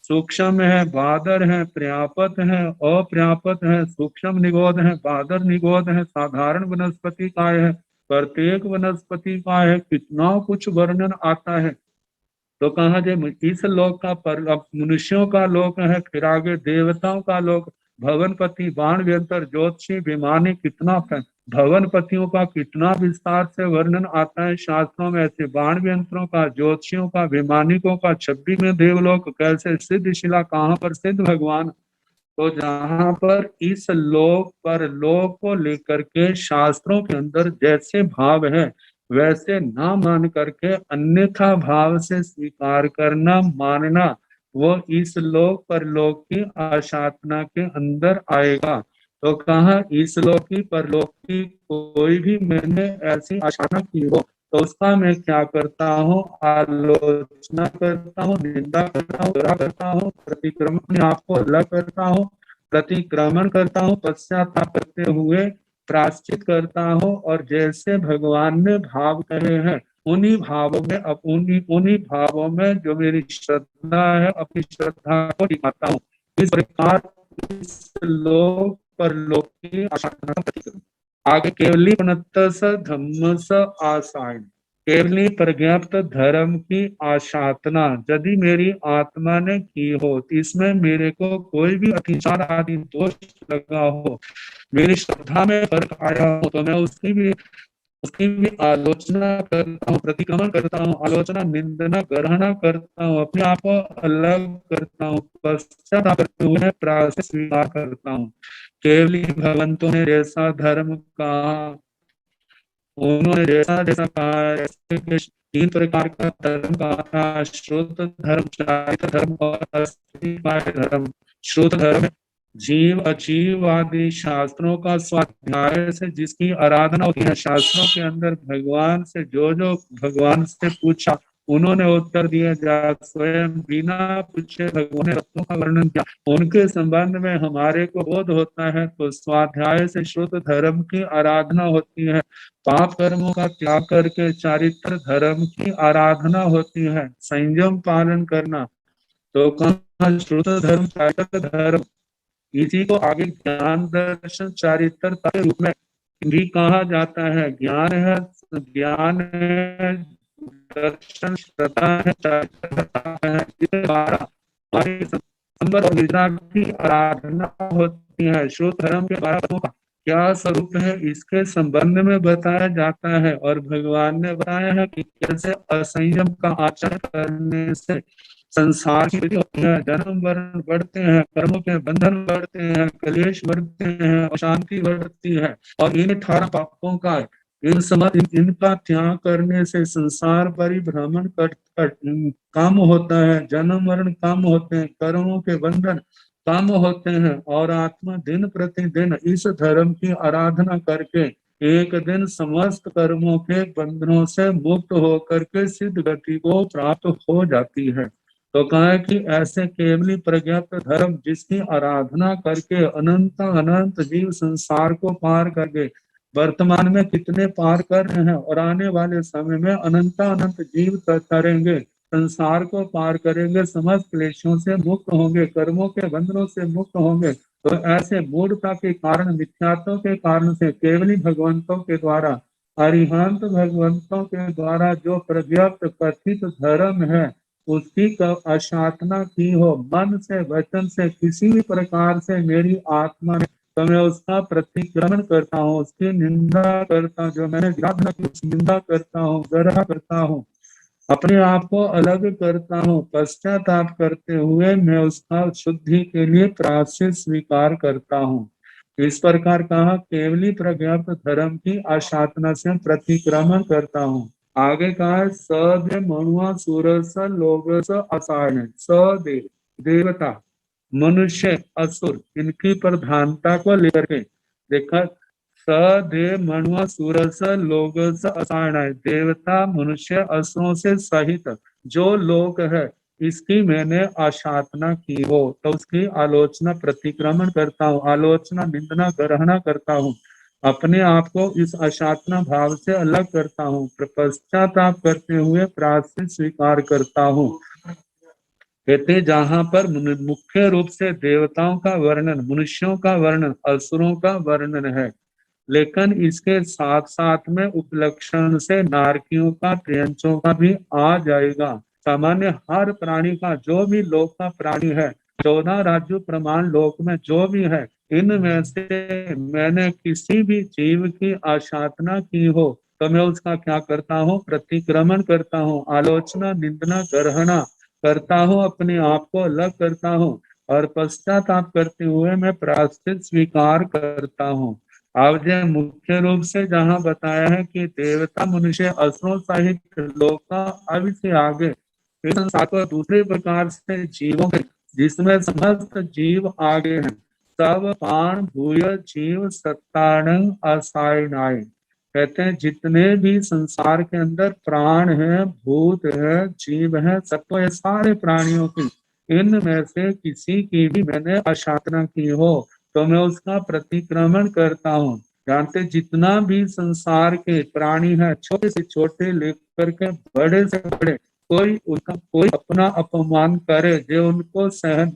S3: सूक्ष्म है, बादर है, पर्यापत है, अपर्यापत है, सूक्ष्म निगोद है, बादर निगोद है, साधारण वनस्पति काय है, प्रत्येक वनस्पति काय है, कितना कुछ वर्णन आता है। तो कहा जे इस लोक का पर अब मनुष्यों का लोक है, फिर आगे देवताओं का लोक, भवनपति, बाण व्यंतर, ज्योतिषी, विमानी, कितना भवनपतियों का कितना विस्तार से वर्णन आता है शास्त्रों में। ऐसे बाण व्यंतरों का, ज्योतिषियों का, विमानिकों का, 26वें देवलोक कैसे सिद्ध शिला, कहाँ पर सिद्ध भगवान। तो जहां पर इस लोक पर लोक को लेकर के शास्त्रों के अंदर जैसे भाव है वैसे ना मान करके अन्यथा भाव से स्वीकार करना, मानना, वो इस लोक पर लोक की आशातना के अंदर आएगा। तो कहा इस लोक की परलोक की कोई भी मैंने ऐसी आशाना की हो तो उसका मैं क्या करता हूँ, आलोचना करता हूँ, निंदा करता हूँ, करता हूँ, प्रतिक्रमण अपने आप को अलग करता हूँ, प्रतिक्रमण करता हूँ, पश्चाताप करते हुए प्राश्चित करता हूँ। और जैसे भगवान ने भाव करे हैं उन्हीं भावों में, अब उन्हीं भावों में जो मेरी श्रद्धा है अपनी श्रद्धा को दिखाता हूँ। इस प्रकार इस लोक पर लोक की आशाना आगे केवली पुनत्तस धम्मस आसायन, केवली पर्याप्त धर्म की आशातना यदि मेरी आत्मा ने की हो, इसमें मेरे को कोई भी अतिचार आदि दोष लगा हो, मेरी श्रद्धा में फर्क आया हो, तो मैं उसकी भी आलोचना करता हूँ, प्रतिक्रमण करता हूँ, आलोचना, निंदना, ग्रहणा करता हूँ, अपने आप को अलग करता हूँ, पश्चाताप करते हुए प्रायश्चित स्वीकार करता हूँ। केवली भगवंतों ने जैसा धर्म कहा, उन्होंने जैसा जैसा कहा, जैसे 3 प्रकार का धर्म कहा था, श्रुत धर्म, चारित धर्म और अस्थिपाय धर्म। श्रुत धर्म जीव अजीव आदि शास्त्रों का स्वाध्याय से जिसकी आराधना होती है, शास्त्रों के अंदर भगवान से जो जो भगवान से पूछा उन्होंने उत्तर दिया, जा स्वयं बिना पूछे भगवान ने तत्वों का वर्णन किया, उनके संबंध में हमारे को बोध होता है। तो स्वाध्याय से शुद्ध धर्म की आराधना होती है, पाप कर्मों का त्याग करके चारित्र धर्म की आराधना होती है, संयम पालन करना। तो कहा शुद्ध धर्म, चारित्र धर्म, इसी को आगे ज्ञान दर्शन चारित्रता के रूप में भी कहा जाता है। ज्ञान है, ज्ञान है, दर्शन श्रद्धा है, चारित्रता है, इसके द्वारा हमारी संबंध और विद्या की आराधना होती है। शुद्ध धर्म के द्वारा क्या स्वरूप है इसके संबंध में बताया जाता है। और भगवान ने बताया है कि कैसे असंयम का आचरण करने से संसार की होती है, जन्म वर्ण बढ़ते हैं, कर्मों के बंधन बढ़ते हैं, कलेश बढ़ते हैं, अशांति बढ़ती है। और इन 18 पापों का इनका त्याग करने से संसार परिभ्रमण कम होता है, जन्म मरण कम होते हैं, कर्मों के बंधन कम होते हैं, और आत्मा दिन प्रतिदिन इस धर्म की आराधना करके एक दिन समस्त कर्मों के बंधनों से मुक्त होकर के सिद्ध गति को प्राप्त हो जाती है। तो कहा है कि ऐसे केवली प्रज्ञात धर्म जिसकी आराधना करके अनंत अनंत जीव संसार को पार करके वर्तमान में कितने पार कर रहे हैं और आने वाले समय में अनंत अनंत जीव करेंगे, संसार को पार करेंगे, समस्त क्लेशों से मुक्त होंगे, कर्मों के बंधनों से मुक्त होंगे। तो ऐसे मूढ़ता के कारण, मिथ्यात्व के कारण से केवली भगवंतों के द्वारा, अरिहंत भगवंतों के द्वारा जो प्रज्ञप्त कथित धर्म है उसकी आशातना की हो, मन से, वचन से, किसी भी प्रकार से मेरी आत्मा ने, तो मैं उसका प्रतिक्रमण करता हूँ, उसकी निंदा करता हूँ, जो मैंने निंदा करता हूँ, ग्रह करता हूँ, अपने आप को अलग करता हूँ, पश्चाताप करते हुए मैं उसका शुद्धि के लिए प्रायश्चित स्वीकार करता हूँ। इस प्रकार कहा केवली प्रज्ञात धर्म की आशातना से प्रतिक्रमण करता हूँ। आगे कहा सदे मनुआ सूरस लोगस असारण, सदेव देवता, मनुष्य, असुर, इनकी प्रधानता को लेकर के देखा, सदेव मनुआ सूरस लोगस असारण, देवता, मनुष्य, असुरों से सहित जो लोक है इसकी मैंने आशातना की हो तो उसकी आलोचना, प्रतिक्रमण करता हूँ, आलोचना, निंदना, ग्रहणा करता हूँ, अपने आप को इस आशातना भाव से अलग करता हूँ, पश्चाताप करते हुए प्रायश्चित स्वीकार करता हूँ। कहते जहां पर मुख्य रूप से देवताओं का वर्णन, मनुष्यों का वर्णन, असुरों का वर्णन है, लेकिन इसके साथ साथ में उपलक्षण से नारकियों का, त्रियंचों का भी आ जाएगा। सामान्य हर प्राणी का, जो भी लोक का प्राणी है, 14 राज्य प्रमाण लोक में जो भी है, इनमें से मैंने किसी भी जीव की आशातना की हो तो मैं उसका क्या करता हूँ? प्रतिक्रमण करता हूँ, आलोचना, निंदना, गर्हना करता हूँ, अपने आप को अलग करता हूँ और पश्चाताप करते हुए मैं प्रायश्चित स्वीकार करता हूँ। अब जो मुख्य रूप से जहाँ बताया है कि देवता, मनुष्य, असुरों सहित लोक का, अब से आगे इस संसार को दूसरे प्रकार से जीवों के, जिसमें समस्त जीव आगे हैं, सब प्राण भूय जीव सत्ताणं असायनाय। कहते हैं जितने भी संसार के अंदर प्राण है, भूत है, जीव है, सत्व है, सारे प्राणियों की, इनमें से किसी की भी मैंने अशातना की हो तो मैं उसका प्रतिक्रमण करता हूँ। जानते जितना भी संसार के प्राणी है, छोटे से छोटे लेकर के बड़े से बड़े, कोई अपना अपमान करे जो उनको सहन,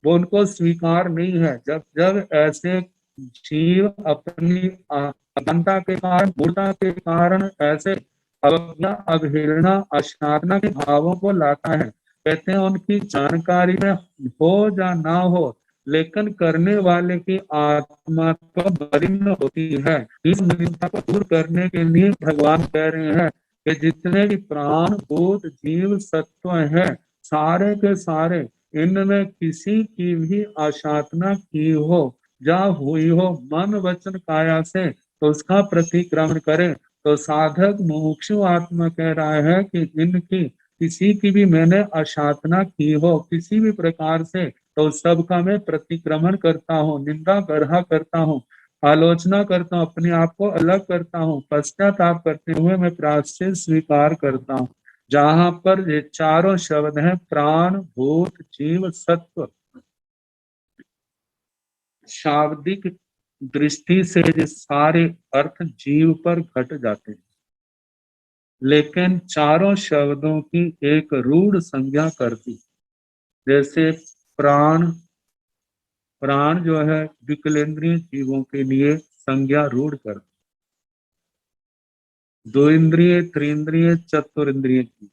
S3: वो उनको स्वीकार नहीं है। जब जब ऐसे जीव अपनी अज्ञानता के कारण, मूर्खता के कारण ऐसे अवज्ञा, अवहेलना, अशातना के भावों को लाता है, कहते हैं उनकी जानकारी में हो या ना हो, लेकिन करने वाले की आत्मा तो मलिन होती है। इस मलिनता को दूर करने के लिए भगवान कह रहे हैं कि जितने भी प्राण, भूत, जीव, सत्व है, सारे के सारे, इनमें किसी की भी आशातना की हो या हुई हो मन वचन काया से, तो उसका प्रतिक्रमण करे। तो साधक मुमुक्षु आत्मा कह रहा है कि इनकी किसी की भी मैंने अशातना की हो किसी भी प्रकार से, तो सबका मैं प्रतिक्रमण करता हूँ, निंदा गर्हा करता हूँ, आलोचना करता हूँ, अपने आप को अलग करता हूँ, पश्चाताप करते हुए मैं प्रायश्चित स्वीकार करता हूँ। जहां पर ये चारों शब्द हैं, प्राण, भूत, जीव, सत्व, शाब्दिक दृष्टि से ये सारे अर्थ जीव पर घट जाते हैं, लेकिन चारों शब्दों की एक रूढ़ संज्ञा करती। जैसे प्राण, प्राण जो है विकलेंद्रिय जीवों के लिए संज्ञा रूढ़ करती, दो इंद्रिय, त्रिंद्रिय, चतुरिंद्रिय की।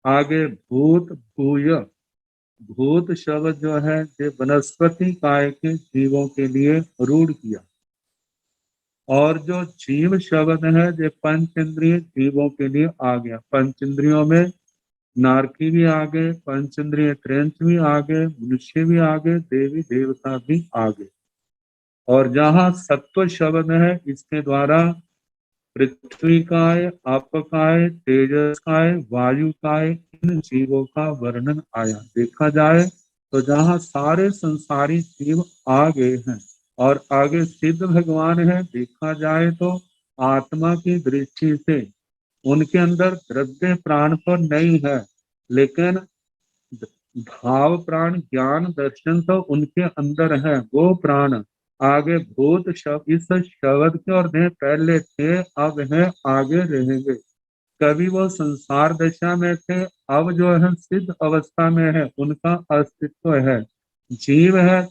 S3: आगे भूत, भूय, भूत शब्द जो है ये वनस्पति काय के जीवों के लिए रूढ़ किया, और जो जीव शब्द है ये पंच इंद्रिय जीवों के लिए आ गया। पंच इंद्रियों में नारकी भी आ गए, पंच इंद्रिय त्रेंच भी आ गए, मनुष्य भी आ गए, देवी देवता भी आ गए। और जहाँ सत्व शब्द है इसके द्वारा पृथ्वी काय, आप काय, तेजस काय, वायु काय, इन जीवों का वर्णन आया। देखा जाए तो जहाँ सारे संसारी जीव आ गए हैं और आगे सिद्ध भगवान है, देखा जाए तो आत्मा की दृष्टि से उनके अंदर द्रव्य प्राण तो नहीं है, लेकिन भाव प्राण, ज्ञान, दर्शन तो उनके अंदर है, वो प्राण। आगे भूत शब्द, इस शब्द के और देह पहले थे, अब है, आगे रहेंगे। कभी वो संसार दशा में थे, अब जो है सिद्ध अवस्था में है, उनका अस्तित्व है। जीव है,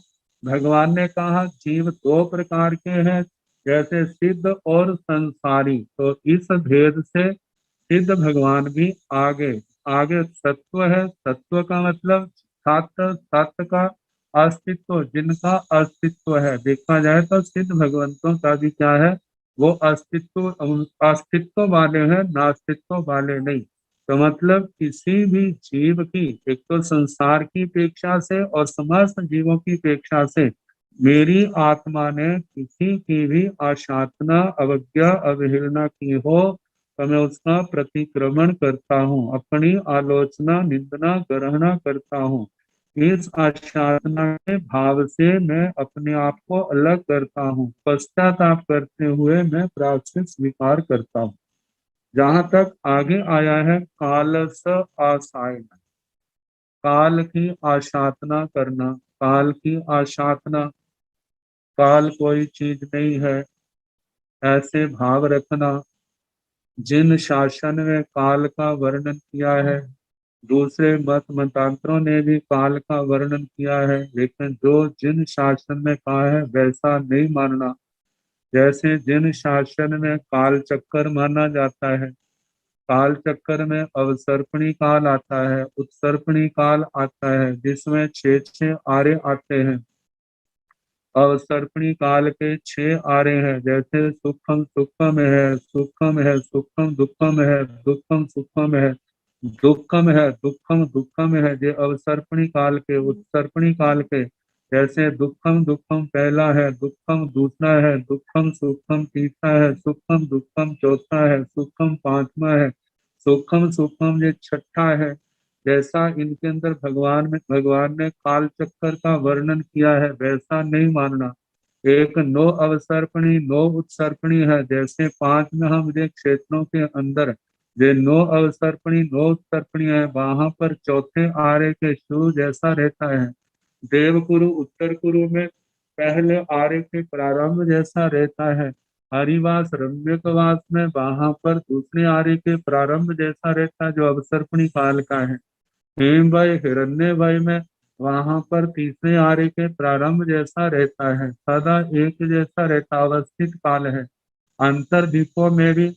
S3: भगवान ने कहा जीव दो प्रकार के हैं, जैसे सिद्ध और संसारी। तो इस भेद से सिद्ध भगवान भी आगे आगे सत्व है। सत्व का मतलब सत्य, सत्य का अस्तित्व, जिनका अस्तित्व है। देखा जाए तो सिद्ध भगवंतों का भी क्या है, वो अस्तित्व वाले हैं, नास्तित्व वाले नहीं। तो मतलब किसी भी जीव की, एक तो संसार की अपेक्षा से और समस्त जीवों की अपेक्षा से, मेरी आत्मा ने किसी की भी आशातना, अवज्ञा, अवहेलना की हो तो मैं उसका प्रतिक्रमण करता हूँ, अपनी आलोचना, निंदना, गर्हना करता हूँ। इस आशातना के भाव से मैं अपने आप को अलग करता हूँ, पश्चाताप करते हुए मैं प्रायश्चित स्वीकार करता हूँ। जहां तक आगे आया है कालस आसायन, काल की आशातना करना, काल की आशातना, काल कोई चीज नहीं है, ऐसे भाव रखना। जिन शासन में काल का वर्णन किया है दूसरे मतांतरों ने भी काल का वर्णन किया है, लेकिन जो जिन शासन में कहा है वैसा नहीं मानना। जैसे जिन शासन में काल चक्कर माना जाता है, काल चक्कर में अवसर्पणी काल आता है, उत्सर्पणी काल आता है, जिसमें 6 आरे आते हैं। अवसर्पणी काल के 6 आरे हैं, जैसे सुखम सुखम है, सुखम है, सुखम दुखम है, दुखम सुखम है, दुखम है, दुखम दुखम है। ये अवसर्पणी काल के। उत्सर्पणी काल के जैसे दुखम दुखम पहला है, दुखम दूसरा है, दुखम सुखम तीसरा है, सुखम दुखम चौथा है, सुखम पांचवा है, सुखम सुखम ये छठा है। जैसा इनके अंदर भगवान ने काल चक्कर का वर्णन किया है वैसा नहीं मानना। एक नो अवसर्पणी नो उत्सर्पणी है, जैसे 5 महाविद्य क्षेत्रों के अंदर जे नो अवसर्पणी नो उत्सर्पणी है, वहां पर चौथे आर्य के शुरू जैसा रहता है। देवकुरु उत्तर कुरु में पहले आर्य के प्रारंभ जैसा रहता है। हरिवास रम्यकवास में वहां पर दूसरे आर्य के प्रारंभ जैसा रहता है, जो अवसर्पणी काल का है। हिरण्य हिरण्यमय में वहां पर तीसरे आर्य के प्रारंभ जैसा रहता है, सदा एक जैसा रहता अवस्थित काल है। अंतर्दीपों में भी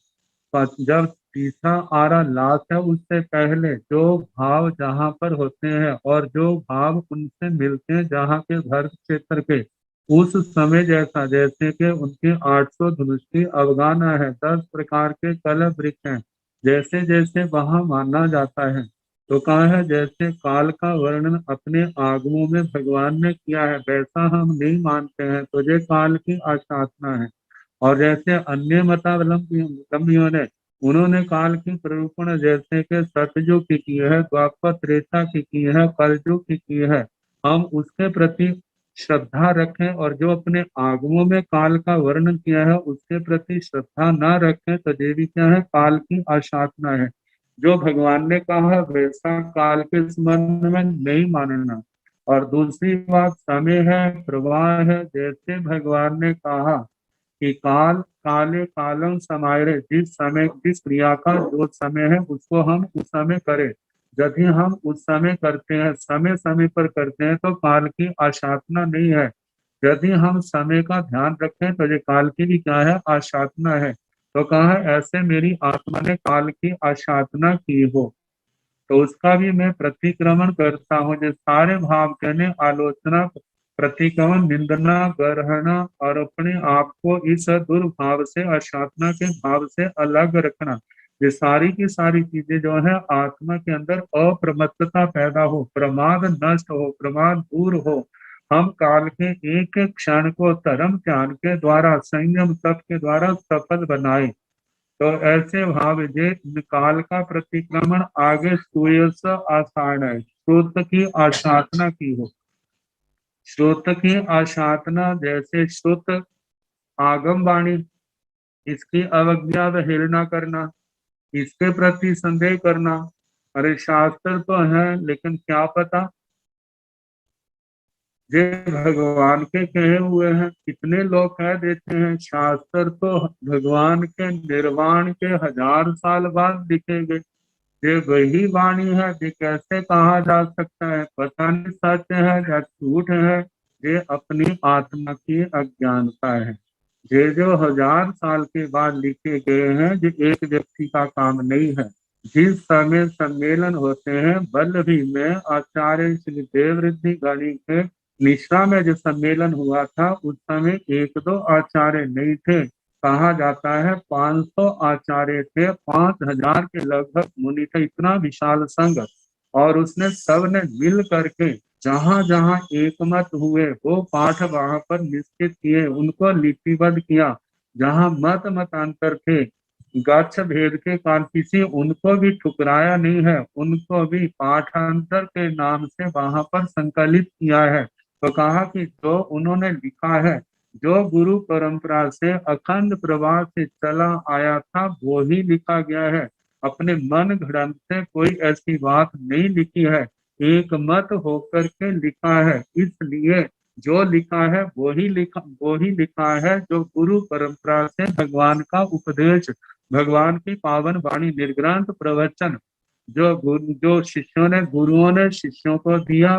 S3: जब तीसरा आरा लास्ट है, उससे पहले जो भाव जहां पर होते हैं और जो भाव उनसे मिलते हैं जहां के घर क्षेत्र के, उस समय जैसा, जैसे कि उनके 800 धनुष की अवगाना है, 10 प्रकार के कल वृक्ष हैं, जैसे जैसे वहां माना जाता है। तो कहा है जैसे काल का वर्णन अपने आगमों में भगवान ने किया है वैसा हम नहीं मानते हैं, तो ये काल की आशासना है। और जैसे अन्य मतावलंबियों ने, उन्होंने काल की प्ररूपण जैसे कि सतयुग की है, द्वापर त्रेता की है, कलयुग की है, हम उसके प्रति श्रद्धा रखें, और जो अपने आगमों में काल का वर्णन किया है उसके प्रति श्रद्धा न रखें, तो देवी क्या है, काल की आशासना है। जो भगवान ने कहा वैसा काल के संबंध में नहीं मानना। और दूसरी बात समय है, प्रवाह है। जैसे भगवान ने कहा कि काल काले कालम समाये, जिस समय जिस क्रिया का जो समय है उसको हम उस समय करें। यदि हम उस समय करते हैं, समय समय पर करते हैं, तो काल की आशातना नहीं है। यदि हम समय का ध्यान रखें तो ये काल की भी क्या है, आशातना है। तो कहा है ऐसे मेरी आत्मा ने काल की आशातना की हो, तो उसका भी मैं प्रतिक्रमण करता हूँ। जो सारे भाव कहने आलोचना, प्रतिक्रमण, निंदना, ग्रहणा और अपने आप को इस दुर्भाव से, अशातना के भाव से अलग रखना, ये सारी की सारी चीजें जो है आत्मा के अंदर अप्रमत्तता पैदा हो, प्रमाद नष्ट हो, प्रमाद दूर हो। हम काल के एक एक क्षण को धर्म ज्ञान के द्वारा, संयम तप के द्वारा सफल बनाए। तो ऐसे भाव जे काल का प्रतिक्रमण आगे सुयस आषाढ़ है, श्रुत की आशातना की हो। श्रुत की आशातना जैसे श्रुत आगम वाणी, इसकी अवज्ञा व हेलना करना, इसके प्रति संदेह करना। अरे शास्त्र तो है लेकिन क्या पता ये भगवान के कहे हुए हैं। कितने लोग कह देते हैं शास्त्र तो भगवान के निर्वाण के 1000 साल बाद लिखेंगे, ये वही वाणी है, ये कैसे कहा जा सकता है। पता नहीं सच है या झूठ है, ये अपनी आत्मा की अज्ञानता है। ये जो 1000 साल के बाद लिखे गए हैं, ये एक व्यक्ति का काम नहीं है। जिस समय सम्मेलन होते हैं, वल्लभी में आचार्य श्री देवऋद्धि गणी के निष्ठा में जो सम्मेलन हुआ था, उस समय 1-2 आचार्य नहीं थे। कहा जाता है 500 आचार्य थे, 5000 के लगभग मुनि थे, इतना विशाल संघ। और उसने सब ने मिल करके जहां जहां एकमत हुए वो पाठ वहां पर निश्चित किए, उनको लिपिबद्ध किया। जहां मत मतांतर थे, गच्छ भेद के कारण किसी उनको भी ठुकराया नहीं है, उनको भी पाठांतर के नाम से वहां पर संकलित किया है। तो कहा कि जो उन्होंने लिखा है, जो गुरु परंपरा से अखंड प्रवाह से चला आया था, वो ही लिखा गया है। अपने मन घड़ंत से कोई ऐसी बात नहीं लिखी है, एक मत होकर के लिखा है। इसलिए जो लिखा है वो ही लिखा है, जो गुरु परंपरा से भगवान का उपदेश, भगवान की पावन वाणी, निर्ग्रंथ प्रवचन जो शिष्यों ने गुरुओं ने शिष्यों को दिया,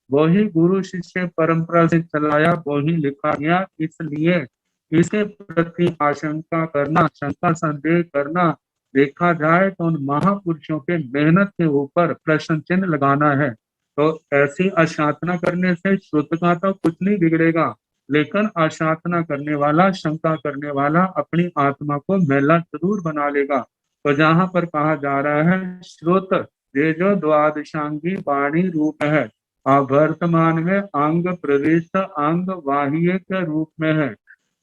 S3: वो ही गुरु शिष्य परंपरा से चलाया, वो ही लिखा गया। इसलिए इसके प्रति आशंका करना, शंका संदेह करना, देखा जाए तो उन महापुरुषों के मेहनत के ऊपर प्रश्न चिन्ह लगाना है। तो ऐसी अशातना करने से श्रुत का तो कुछ नहीं बिगड़ेगा, लेकिन अशातना करने वाला, शंका करने वाला अपनी आत्मा को मैला जरूर बना लेगा। तो जहां पर कहा जा रहा है श्रुत, ये जो द्वादशांगी वाणी रूप है, वर्तमान में अंग प्रविष्ट अंग वाह्य के रूप में है।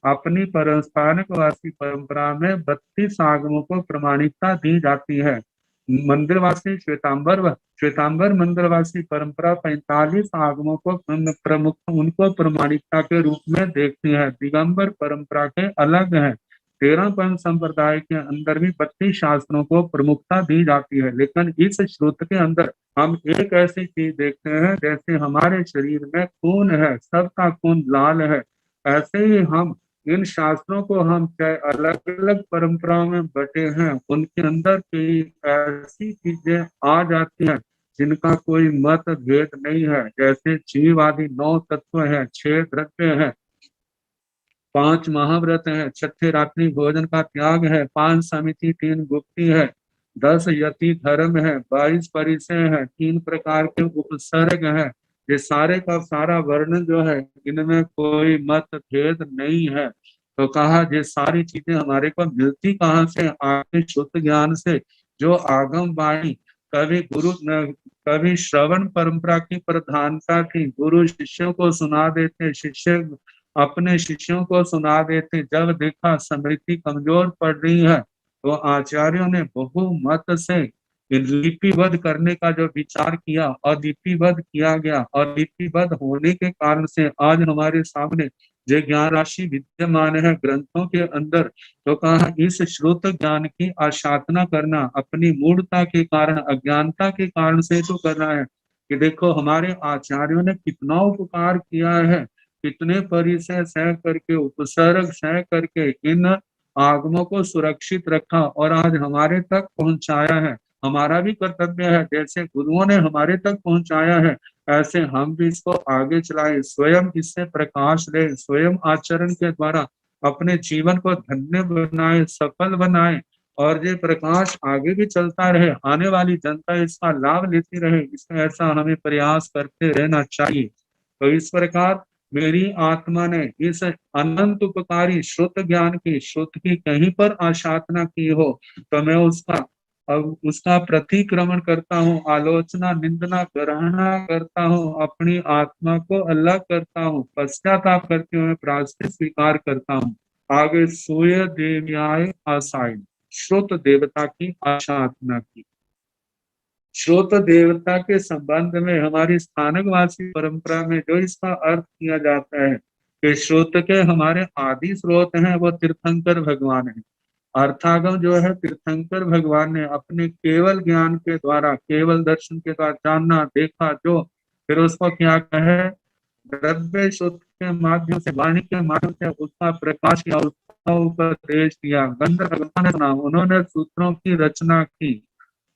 S3: अपनी परस्थानक वासी परंपरा में 32 आगमों को प्रमाणिकता दी जाती है। मंदिरवासी श्वेतांबर मंदिरवासी परंपरा 45 आगमों को प्रमुख उनको प्रमाणिकता के रूप में देखती है। दिगंबर परंपरा के अलग है। 13 पंथ संप्रदाय के अंदर भी 32 शास्त्रों को प्रमुखता दी जाती है। लेकिन इस श्रुत के अंदर हम एक ऐसी चीज देखते हैं, जैसे हमारे शरीर में खून है, सबका खून लाल है, ऐसे ही हम इन शास्त्रों को, हम चाहे अलग अलग परंपराओं में बटे हैं, उनके अंदर कई ऐसी चीजें आ जाती हैं जिनका कोई मत भेद नहीं है। जैसे जीव आदि 9 तत्व है, 6 द्रव्य है, 5 महाव्रत है, 6ठे रात्रि भोजन का त्याग है, 5 समिति, 3 गुप्ती है, 10 यति धर्म है, 22 परिचय है, 3 प्रकार के उपसर्ग है। ये सारे का सारा वर्णन जो है, इनमें कोई मत भेद नहीं है। तो कहा ये सारी चीजें हमारे को मिलती कहाँ से? आपके शुद्ध ज्ञान से। जो आगम वाणी कभी श्रवण परंपरा की प्रधानता थी, गुरु शिष्यों को सुना देते, शिष्य अपने शिष्यों को सुना देते। जब देखा स्मृति कमजोर पड़ रही है, तो आचार्यों ने बहुमत से लिपिबद्ध करने का जो विचार किया और लिपिबद्ध किया गया, और लिपिबद्ध होने के कारण से आज हमारे सामने जो ज्ञान राशि विद्यमान है ग्रंथों के अंदर। तो कहा इस श्रुत ज्ञान की आशातना करना अपनी मूढ़ता के कारण, अज्ञानता के कारण से तो कर रहा है। कि देखो हमारे आचार्यों ने कितना उपकार किया है, कितने परिचय सह करके, उपसर्ग सह करके इन आगमों को सुरक्षित रखा और आज हमारे तक पहुंचाया है। हमारा भी कर्तव्य है, जैसे गुरुओं ने हमारे तक पहुंचाया है, ऐसे हम भी इसको आगे चलाएं, स्वयं इससे प्रकाश ले, स्वयं आचरण के द्वारा अपने जीवन को धन्य बनाए, सफल बनाए, और ये प्रकाश आगे भी चलता रहे, आने वाली जनता इसका लाभ लेती रहे, इसका ऐसा हमें प्रयास करते रहना चाहिए। तो इस प्रकार मेरी आत्मा ने इस अनंत उपकारी श्रुत ज्ञान की, श्रुत की कहीं पर आशातना की हो, तो मैं उसका प्रतिक्रमण करता हूँ, आलोचना, निंदना, ग्रहणा करता हूँ, अपनी आत्मा को अलग करता हूँ, पश्चाताप करते हुए प्रायश्चित स्वीकार करता हूँ। आगे सूर्य देव्याय आशाय, श्रुत देवता की आशातना की। श्रोत देवता के संबंध में हमारी स्थानकवासी परंपरा में जो इसका अर्थ किया जाता है कि श्रोत के हमारे आदि स्रोत हैं वो तीर्थंकर भगवान है। अर्थागम जो है तीर्थंकर भगवान ने अपने केवल ज्ञान के द्वारा, केवल दर्शन के द्वारा जानना, देखा, जो फिर उसको क्या कहे, द्रव्य श्रुत के माध्यम से, वाणी के माध्यम से उसका प्रकाश किया, उसका उपदेश दिया। गंधर्व भगवान ने उन्होंने सूत्रों की रचना की।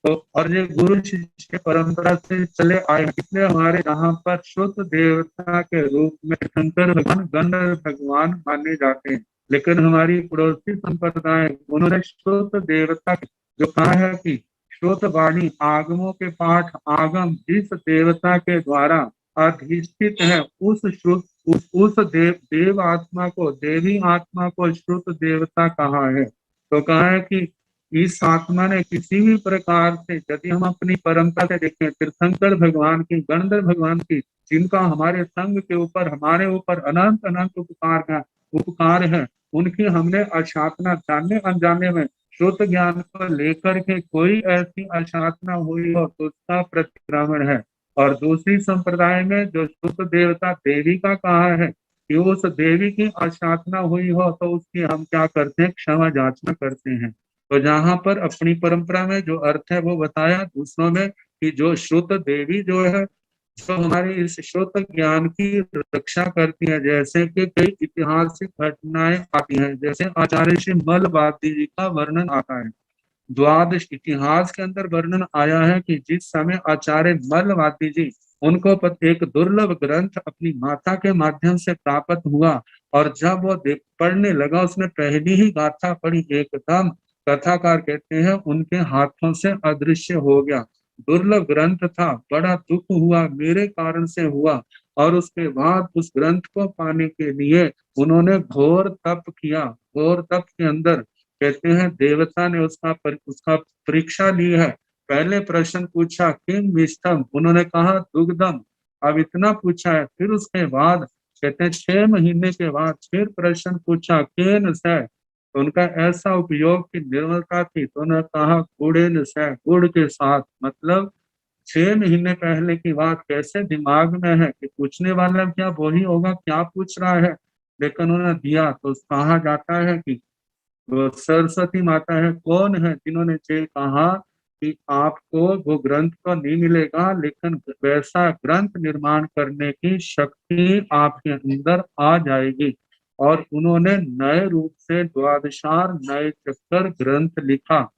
S3: तो और ये गुरु शिष्य परंपरा से चले आए, इसलिए हमारे यहाँ पर शुद्ध देवता के रूप में शंकर भगवान, गंधर्व भगवान माने जाते हैं। लेकिन हमारी पड़ोसी संप्रदाय, उन्होंने शुद्ध देवता जो कहा है कि शुद्ध वाणी, आगमों के पाठ, आगम जिस देवता के द्वारा अधिष्ठित है, उस शुद्ध उस देव आत्मा को, देवी आत्मा को शुद्ध देवता कहा है। तो कहा है कि इस आत्मा ने किसी भी प्रकार से, यदि हम अपनी परंपरा से देखें, तीर्थंकर भगवान की, गणधर भगवान की, जिनका हमारे संघ के ऊपर, हमारे ऊपर अनंत अनंत उपकार है, उनकी हमने अशातना जानने अनजाने में शुद्ध ज्ञान को लेकर के कोई ऐसी अशातना हुई हो तो उसका प्रतिक्रमण है। और दूसरी संप्रदाय में जो शुद्ध देवता देवी का कहा है कि उस देवी की अशातना हुई हो तो उसकी हम क्या करते हैं, क्षमा याचना करते हैं। तो जहां पर अपनी परंपरा में जो अर्थ है वो बताया, दूसरों में कि जो शुद्ध देवी जो है, जो हमारे इस शुद्ध ज्ञान की रक्षा करती है। जैसे कि कई ऐतिहासिक घटनाएं आती हैं, जैसे आचार्य श्री मल्लवादी जी का वर्णन आता है द्वादश इतिहास के अंदर वर्णन आया है कि जिस समय आचार्य मल्लवादी जी उनको एक दुर्लभ ग्रंथ अपनी माता के माध्यम से प्राप्त हुआ, और जब वो पढ़ने लगा उसने पहली ही गाथा पढ़ी, एकदम कथाकार कहते हैं उनके हाथों से अदृश्य हो गया। दुर्लभ ग्रंथ था, बड़ा दुख हुआ, मेरे कारण से हुआ। और उसके बाद उस ग्रंथ को पाने के लिए उन्होंने घोर तप किया। घोर तप के अंदर कहते हैं देवता ने उसका परीक्षा ली है। पहले प्रश्न पूछा किम मिष्टम, उन्होंने कहा दुग्धम। अब इतना पूछा है। फिर उसके बाद कहते हैं 6 महीने के बाद फिर प्रश्न पूछा केन से, तो उनका ऐसा उपयोग की निर्मलता थी, तो उन्होंने कहा गुड़ेन से, गुड़ के साथ। मतलब 6 महीने पहले की बात कैसे दिमाग में है कि पूछने वाला क्या वही होगा, क्या पूछ रहा है, लेकिन उन्होंने दिया। तो कहा जाता है कि वो सरस्वती माता है, कौन है जिन्होंने ये कहा कि आपको वो ग्रंथ तो नहीं मिलेगा, लेकिन वैसा ग्रंथ निर्माण करने की शक्ति आपके अंदर आ जाएगी। और उन्होंने नए रूप से द्वादशार नए चक्कर ग्रंथ लिखा,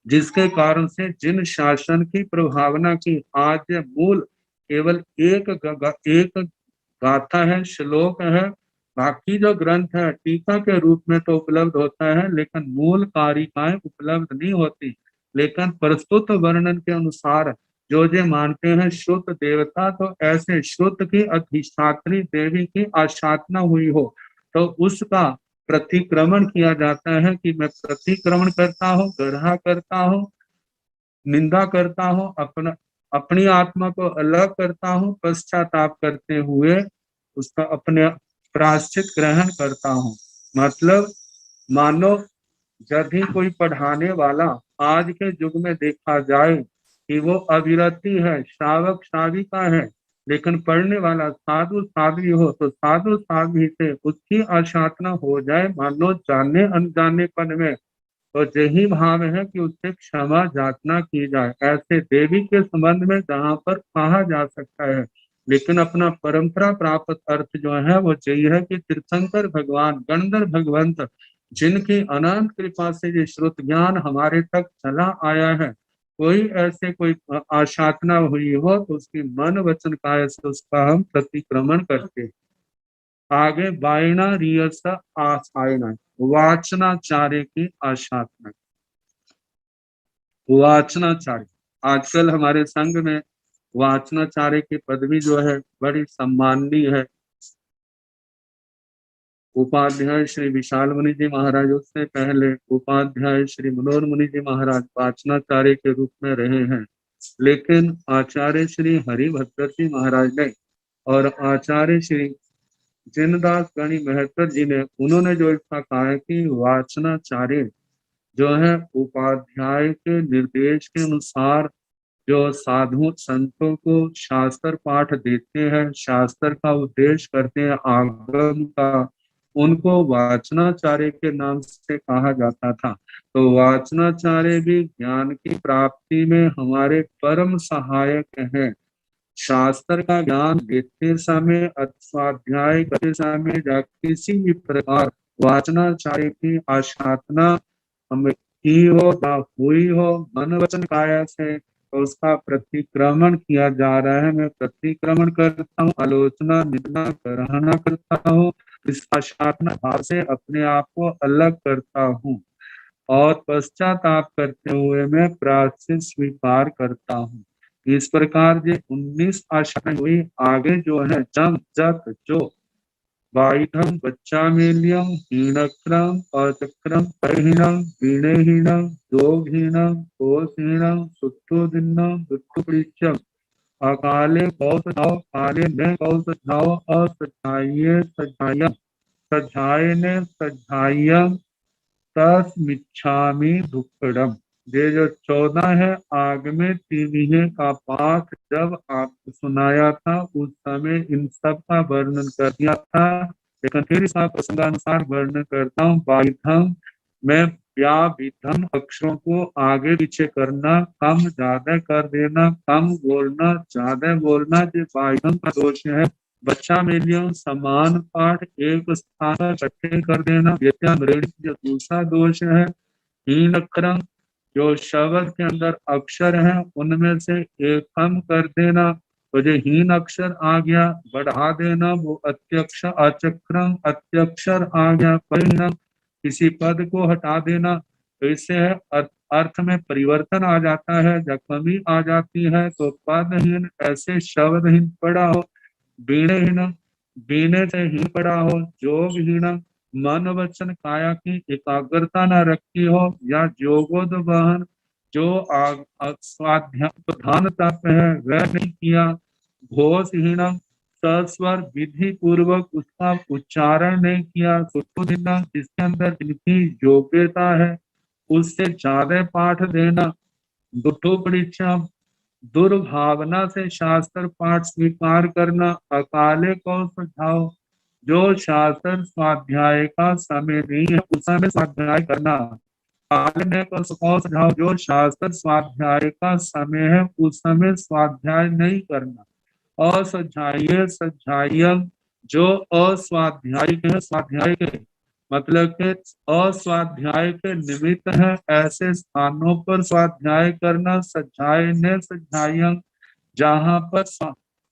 S3: जिसके कारण से जिन शासन की प्रभावना की आज मूल केवल एक गाथा है, श्लोक है। बाकी जो ग्रंथ है टीका के रूप में तो उपलब्ध होता है, लेकिन मूल कारिकाएं उपलब्ध नहीं होती। लेकिन प्रस्तुत वर्णन के अनुसार जो मानते हैं श्रुत देवता, तो ऐसे श्रुत की अधिष्ठात्री देवी की आशातना हुई हो तो उसका प्रतिक्रमण किया जाता है कि मैं प्रतिक्रमण करता हूँ, गर्हा करता हूँ, निंदा करता हूँ, अपनी आत्मा को अलग करता हूँ, पश्चाताप करते हुए उसका अपने प्रायश्चित ग्रहण करता हूँ। मतलब मानो जब भी कोई पढ़ाने वाला आज के युग में देखा जाए कि वो अविरति है, श्रावक श्राविका है, लेकिन पढ़ने वाला साधु साध्वी हो, तो साधु साध्वी से उसकी आशातना हो जाए, मान लो जाने अनजानेपन में, तो यही भाव है कि उससे क्षमा याचना की जाए। ऐसे देवी के संबंध में जहाँ पर कहा जा सकता है, लेकिन अपना परंपरा प्राप्त अर्थ जो है वो यही है कि तीर्थंकर भगवान गणधर भगवंत जिनकी अनंत कृपा से ये श्रुत ज्ञान हमारे तक चला आया है, कोई ऐसे कोई आशातना हुई हो तो उसकी मन वचन काय से उसका हम प्रतिक्रमण करते हैं। आगे बायना रियस आसायना, वाचनाचार्य की आशातना। वाचनाचार्य आजकल हमारे संघ में वाचनाचार्य की पदवी जो है बड़ी सम्माननीय है। उपाध्याय श्री विशाल मुनि जी महाराज, उससे पहले उपाध्याय श्री मनोहर मुनि जी महाराज वाचनाचार्य के रूप में रहे हैं। लेकिन आचार्य श्री हरिभद्र जी महाराज ने और आचार्य श्री जिनदास गणी महत्व जी ने, उन्होंने जो इसका कहा है कि वाचनाचार्य जो है उपाध्याय के निर्देश के अनुसार जो साधु संतों को शास्त्र पाठ देते हैं, शास्त्र का उपदेश करते हैं, आगम का, उनको वाचनाचार्य के नाम से कहा जाता था। तो वाचनाचार्य भी ज्ञान की प्राप्ति में हमारे परम सहायक हैं। शास्त्र का ज्ञान देते समय, स्वाध्याय करते समय या किसी भी प्रकार वाचनाचार्य की आशातना हमें की हो या हुई हो मन वचन काया से, तो उसका प्रतिक्रमण किया जा रहा है। मैं प्रतिक्रमण करता हूँ, आलोचना निंदा ग्रहण करता हूँ, इस आशातना भाव से अपने आप को अलग करता हूँ और पश्चाताप करते हुए मैं प्रायश्चित स्वीकार करता हूँ। इस प्रकार ये 19 आशाएं हुई। आगे जो है जम जत जो वायुधम बच्चामेल्यम हीनक्रम अचक्रम परिहीनम वीणेहीनम योगहीनम कोषहीनम सुत्तुदिन्नम दुत्तुपरीक्षम अकाले कौसजाओ काले में कौसजाओ असजाइये सजायम सजायने सजायम तस्मिच्छामि दुक्कडम। ये जो 14 है आग में तीन का पाठ जब आपको सुनाया था उस समय इन सब का वर्णन कर दिया था, लेकिन फिर इसका प्रसंगानुसार वर्णन करता हूँ। बाइधम में व्याविधम अक्षरों को आगे पीछे करना, कम ज्यादा कर देना, कम बोलना ज्यादा बोलना, ये बाइधम का दोष है। बच्चा मेलियम समान पाठ एक स्थान इकट्ठे कर देना, जो दूसरा दोष है। हीन अक्षरम, जो शब्द के अंदर अक्षर है उनमें से एक कम कर देना, तो जो हीन अक्षर आ गया बढ़ा देना, वो अत्यक्षर अचक्रम अत्यक्षर आ गया परिणाम, किसी पद को हटा देना। तो इससे है अर्थ में परिवर्तन आ जाता है, जब कमी आ जाती है तो पदहीन ऐसे शब्दहीन पड़ा हो, बीणेहीन बीणे से ही पड़ा हो, जोगहीन मन वचन काया की एकाग्रता न रखी हो, या जोगोद वहन जो स्वाध्याय प्रधान तप है वह नहीं किया, घोषहीन सस्वर विधि पूर्वक उसका उच्चारण नहीं किया, सुखुदीन जिसके अंदर जिनकी योग्यता है उससे ज्यादा पाठ देना, दुठो परीक्षा दुर्भावना से शास्त्र पाठ स्वीकार करना, अकाले को सुझाव जो शास्त्र स्वाध्याय का समय नहीं है उस समय स्वाध्याय करना, काले को सुझाव जो शास्त्र स्वाध्याय का समय है उस समय स्वाध्याय नहीं करना, असध्याय सध्याय जो अस्वाध्याय के स्वाध्याय के मतलब के अस्वाध्याय के निमित्त है ऐसे स्थानों पर स्वाध्याय करना, सध्याय ने सध्याय जहाँ पर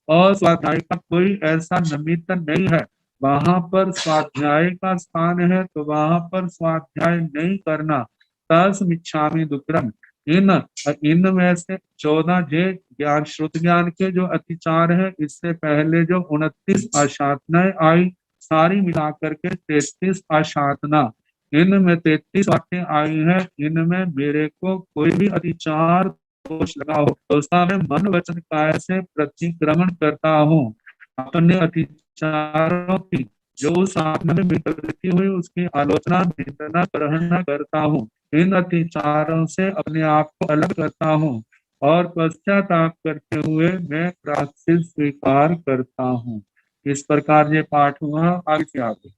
S3: अस्वाध्याय का कोई ऐसा निमित्त नहीं है वहां पर स्वाध्याय का स्थान है तो वहां पर स्वाध्याय नहीं करना। तस्मिच्छामि दुक्कड़म, इन में से 14 जे ज्ञान श्रुत ज्ञान के जो अतिचार है, इससे पहले जो 29 आशातनाएं आई सारी मिलाकर के 33 आशातना, इनमें 33 बातें आई है, इनमें मेरे को कोई भी अतिचार दोष लगा हो तो उसका मैं मन वचन काय से प्रतिक्रमण करता हूँ, अपने अतिचारों की जो उस आत्मा में विकृति हुई उसकी आलोचना निंदना ग्रहण करता हूँ, इन अतिचारों से अपने आप को अलग करता हूँ और पश्चाताप करते हुए मैं प्रायश्चित स्वीकार करता हूँ। इस प्रकार ये पाठ हुआ। आगे से आगे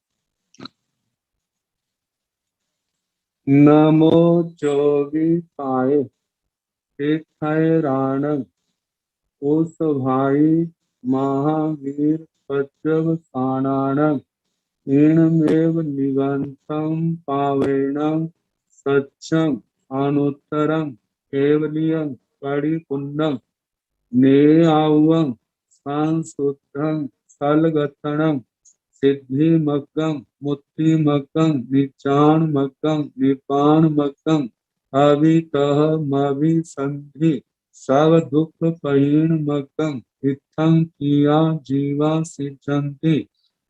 S3: नमो चौबीसाय राणम उस भाई महावीर पच्चवसानानम ईणमेव निगंतम पावेणम सच्चम अनुत्तरम केवलियं परिपूर्णं नेयावं संशुद्धं सलगतनं सिद्धिमग्गं मुक्तिमग्गं निचाणमग्गं निपाणमग्गं अभितः मभिसन्धि सब दुख परिणमग्गं इत्थं किया जीवा सिद्धन्ति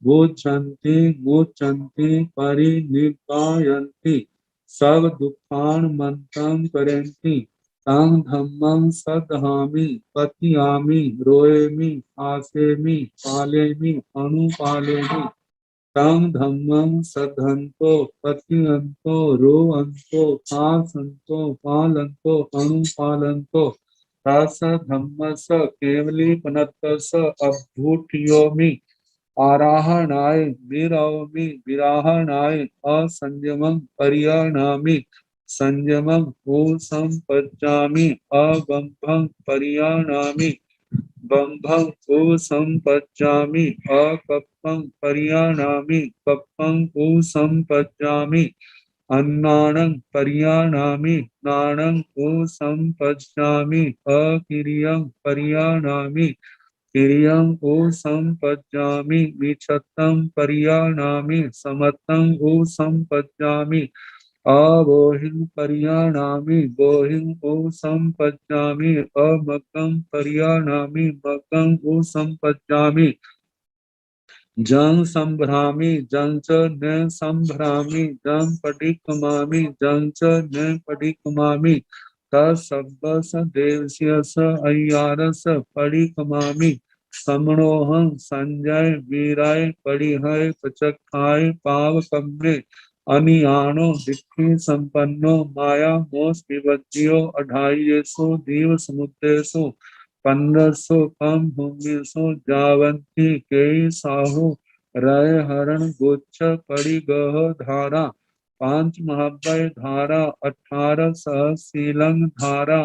S3: बुझन्ति मुचन्ति परिनिपायन्ति सब दुखान मंतं करन्ति तं धम्मं सदहामि पतियामि रोएमि आसेमि पालेमि अनुपालेमि तं धम्मं सदहन्तो पतियन्तो रोअन्तो आसन्तो पालन्तो अनुपालन्तो तस् धम्मस् केवलीपनत्तस् अभूठयोमि आराहणाय विरौमि विराहणाय असंयमं परियाणामि संयमं उपसंपज्जामि अबंभं परियाणामि बंभं उपसंपज्जामि अकप्पं परियाणामि कप्पं उपसंपज्जामि अन्नानं परियाणामि नानं उपसंपज्जामि अकिरियं परियाणामि किरियं उपसंपज्जामि विक्षतं परियाणामि समत्तं उपसंपज्जामि अवोहिं परियाणामि बोहिं उपसंपज्जामि अमग्गं परियाणामि मग्गं उपसंपज्जामि जं संभ्रामि जं च न संभ्रामि जं पटिक्कमामि जं च न पटिक्कमामि तत्सब्बस देवस्यस अय्यारस परिक्कमामि समणोहं संजय वीराय परिहय पचक्षाय पावकम्मे अनियानो दिक्खि संपन्नो माया मोस विभज्यो अढाइयेषु दीव समुद्रेषु 1500 कम भूमिषु जावंती कई साहु रय हरण गुच्छ कड़ी गह धारा 5 महाभय धारा 18 सहशीलं धारा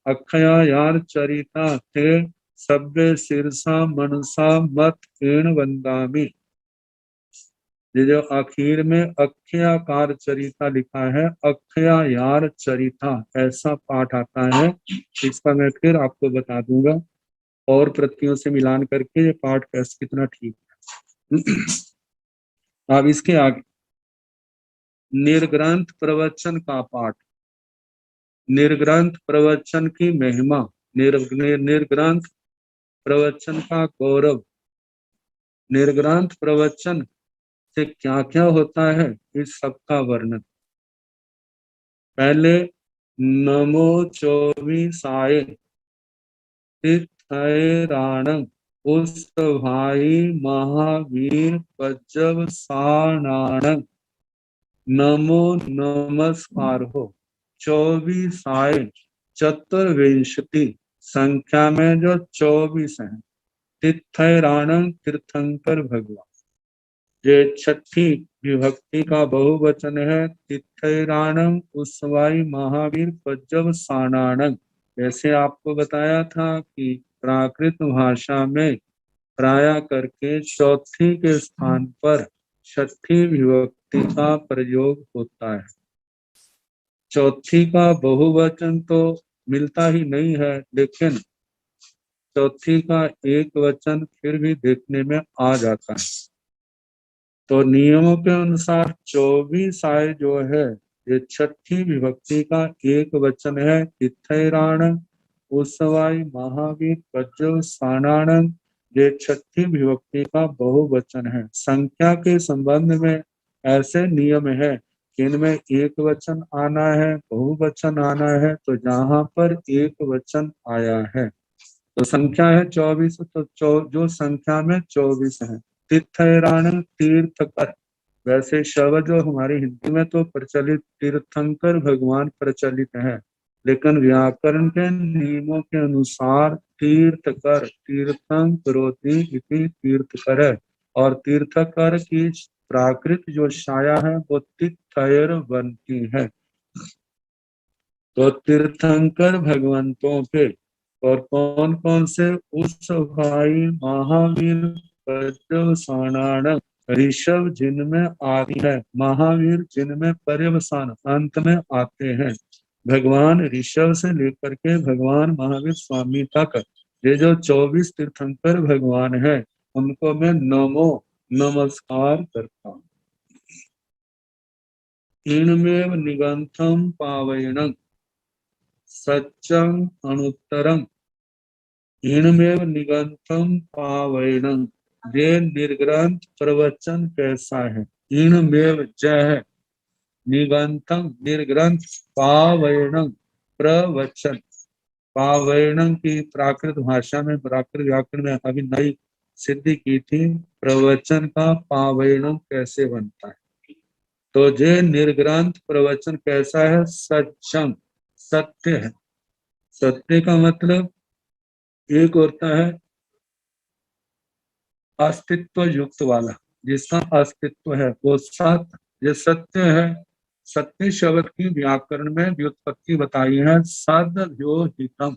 S3: अक्षयायार चरिता थे सभ्य शीर्षा मनसा मत कीर्ण वंदामि। ये जो आखिर में अक्षयाकार चरिता लिखा है, अक्षयायार चरिता ऐसा पाठ आता है, इसका मैं फिर आपको बता दूंगा और प्रतियों से मिलान करके ये पाठ कैसे कितना ठीक है। अब इसके आगे निर्ग्रंथ प्रवचन का पाठ, निर्ग्रंथ प्रवचन की महिमा, निर्ग्रंथ प्रवचन का गौरव, निर्ग्रंथ प्रवचन से क्या क्या होता है, इस सब का वर्णन। पहले नमो चौबीसाय तीर्थैराणं उस भाई महावीर पज्जव साणाणं, नमो नमस्कार हो। 24 चतुर्विंशति संख्या में जो 24 है, तीर्थैराणं तीर्थंकर भगवान, ये छठी विभक्ति का बहुवचन है। तीर्थैराणं उस्वाई महावीर पज्जव साणाणं। जैसे आपको बताया था कि प्राकृत भाषा में प्राय करके चौथी के स्थान पर छठी विभक्ति का प्रयोग होता है। चौथी का बहुवचन तो मिलता ही नहीं है, लेकिन चौथी का एक वचन फिर भी देखने में आ जाता है। तो नियमों के अनुसार 24 आय जो है, ये छठी विभक्ति का एक वचन है। तीर्थैराणं उस्वाई महावीर पज्जव साणाणं, ये छठी विभक्ति का बहुवचन है। संख्या के संबंध में ऐसे नियम है कि इनमें एक वचन आना है, बहुवचन आना है। तो जहां पर एक वचन आया है तो संख्या है 24, तो जो संख्या में 24 है। तीर्थैराणं तीर्थकर, वैसे शब्द जो हमारी हिंदी में तो प्रचलित तीर्थंकर भगवान प्रचलित है, लेकिन व्याकरण के नियमों के अनुसार तीर्थकर तीर्थं करोति इति तीर्थकर है, और तीर्थकर की प्राकृत जो छाया है वो तीर्थयर बनती है। तो तीर्थंकर भगवंतों के और कौन कौन से, उस भाई महावीर पज्जव साणाणं, ऋषभ जिनमें आदि है, महावीर जिनमें पर्यवसान अंत में आते हैं। भगवान ऋषभ से लेकर के भगवान महावीर स्वामी तक ये जो 24 तीर्थंकर भगवान है, उनको मैं नमो नमस्कार करता हूँ। इनमेव निगंथम पावयणं सच्चं अनुत्तरं, इनमेव निगंथम पावयणं, ये निर्ग्रंथ प्रवचन कैसा है। इनमेव जय है, निगंथम निर्ग्रंथ, पावयणं प्रवचन। पावयणं की प्राकृत भाषा में, प्राकृत व्याकरण में अभी नई सिद्धि की थी, प्रवचन का पावयणं कैसे बनता है। तो ये निर्ग्रंथ प्रवचन कैसा है, सच्चं, सत्य है। सत्य का मतलब एक होता है अस्तित्व युक्त वाला, जिसका अस्तित्व है वो सत्य, ये सत्य है। सत्य शब्द की व्याकरण में व्युत्पत्ति बताई है, सद्यो हितम,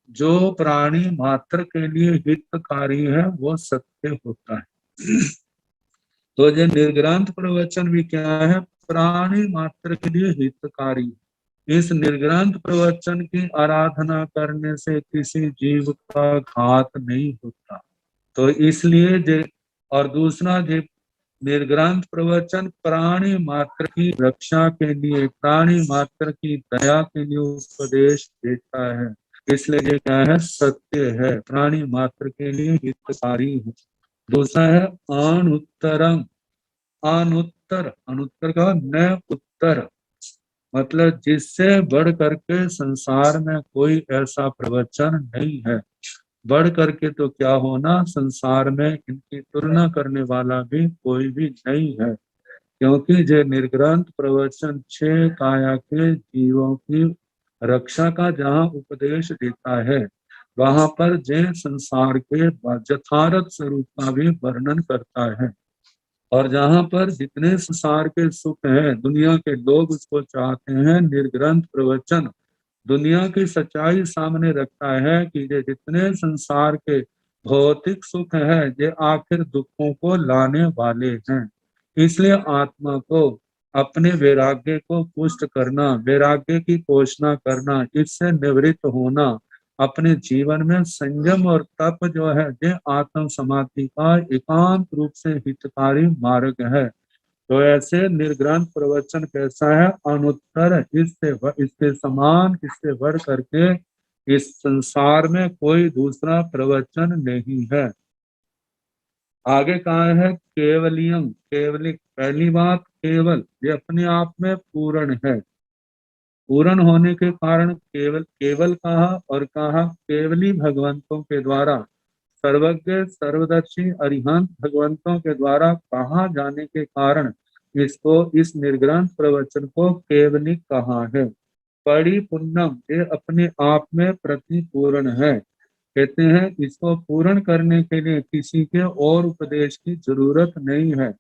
S3: जो प्राणी मात्र के लिए हितकारी है वो सत्य होता है। तो ये निर्ग्रंथ प्रवचन भी क्या है, प्राणी मात्र के लिए हितकारी। इस निर्ग्रंथ प्रवचन की आराधना करने से किसी जीव का घात नहीं होता। तो इसलिए जे, और दूसरा जे निर्ग्रंथ प्रवचन प्राणी मात्र की रक्षा के लिए, प्राणी मात्र की दया के लिए उपदेश देता है, इसलिए ये क्या है, सत्य है, प्राणी मात्र के लिए हितकारी है। दूसरा है अनुत्तरं, अनुत्तर, अनुत्तर का न उत्तर, मतलब जिससे बढ़ करके संसार में कोई ऐसा प्रवचन नहीं है। बढ़ करके तो क्या होना, संसार में इनकी तुलना करने वाला भी कोई भी नहीं है, क्योंकि जो निर्ग्रंथ प्रवचन 6 काया के जीवों की रक्षा का जहाँ उपदेश देता है, वहां पर जय संसार के यथार्थ स्वरूप का भी वर्णन करता है। और जहां पर जितने संसार के सुख हैं, दुनिया के लोग उसको चाहते हैं, निर्ग्रंथ प्रवचन दुनिया की सच्चाई सामने रखता है कि ये जितने संसार के भौतिक सुख है, ये आखिर दुखों को लाने वाले हैं। इसलिए आत्मा को अपने वैराग्य को पुष्ट करना, वैराग्य की पोषणा करना, इससे निवृत्त होना, अपने जीवन में संयम और तप जो है ये आत्म समाधि का एकांत रूप से हितकारी मार्ग है। तो ऐसे निर्ग्रंथ प्रवचन कैसा है? अनुत्तर, इसके समान, इससे बढ़ करके इस संसार में कोई दूसरा प्रवचन नहीं है। आगे कहा है केवलियम, केवलिक। पहली बात केवल, ये अपने आप में पूर्ण है। पूर्ण होने के कारण केवल, केवल कहा, और कहा केवली भगवंतों के द्वारा, सर्वज्ञ सर्वदर्शी अरिहंत भगवंतों के द्वारा कहा जाने के कारण इसको, इस निर्ग्रंथ प्रवचन को केवलिक कहा है। परिपूर्णम, ये अपने आप में प्रतिपूर्ण है। कहते हैं इसको पूर्ण करने के लिए किसी के और उपदेश की जरूरत नहीं है।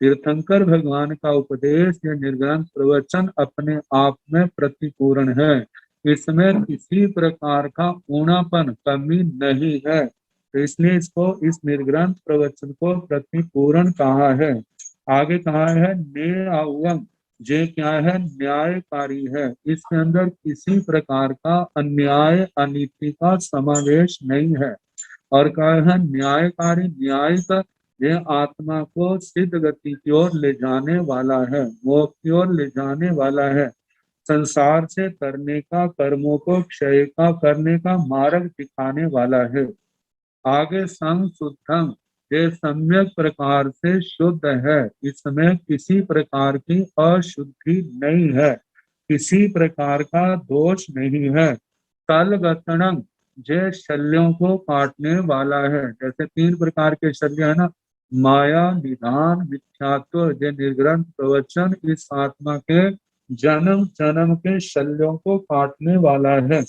S3: तीर्थंकर भगवान का उपदेश, ये निर्ग्रंथ प्रवचन अपने आप में प्रतिपूर्ण है। इसमें किसी प्रकार का ऊणापन, कमी नहीं है। तो इसलिए इसको, इस निर्ग्रंथ प्रवचन को प्रतिपूर्ण कहा है। आगे कहा है न्यायवम, ये क्या है? न्यायकारी है। इसके अंदर किसी प्रकार का अन्याय अनीति का समावेश नहीं है। और कहा है न्यायकारी, न्याय का ये आत्मा को सिद्ध गति की ओर ले जाने वाला है, मोक्ष की ओर ले जाने वाला है। संसार से करने का, कर्मों को क्षय का करने का मार्ग दिखाने वाला है। आगे संशुद्धम, ये सम्यक प्रकार से शुद्ध है। इसमें किसी प्रकार की अशुद्धि नहीं है, किसी प्रकार का दोष नहीं है। तलगतणम, ये शल्यों को काटने वाला है। जैसे 3 प्रकार के शल्य है ना, माया, निधान, मिथ्यात्व। ये निर्ग्रंथ प्रवचन इस आत्मा के जन्म जन्म के शल्यों को काटने वाला है।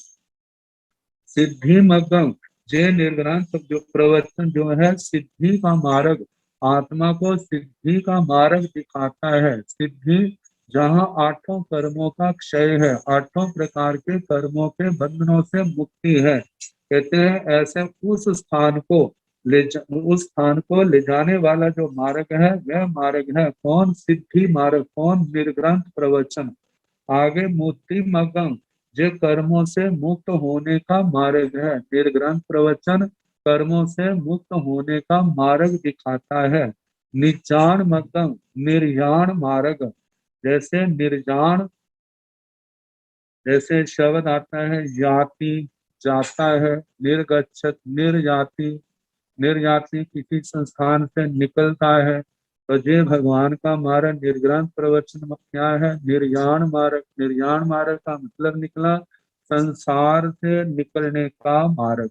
S3: सिद्धि मग्गम, ये निर्ग्रंथ जो प्रवचन जो है सिद्धि का मार्ग, आत्मा को सिद्धि का मार्ग दिखाता है। सिद्धि जहाँ 8 कर्मों का क्षय है, 8 प्रकार के कर्मों के बंधनों से मुक्ति है। कहते हैं ऐसे उस स्थान को ले जाने वाला जो मार्ग है, वह मार्ग है कौन? सिद्धि मार्ग। कौन? निर्ग्रंथ प्रवचन। आगे मुक्ति मग्गम, जो कर्मों से मुक्त होने का मार्ग है। निर्ग्रंथ प्रवचन कर्मों से मुक्त होने का मार्ग दिखाता है। निजान मग्गम, निर्याण मार्ग। जैसे निर्जाण, जैसे शब्द आता है याति, जाता है। निर्गच्छत, निर्याति, निर्याति किसी संस्थान से निकलता है। तो ये भगवान का मार्ग निर्ग्रंथ प्रवचन में क्या है? निर्याण मार्ग। निर्याण मार्ग का मतलब निकला संसार से निकलने का मार्ग।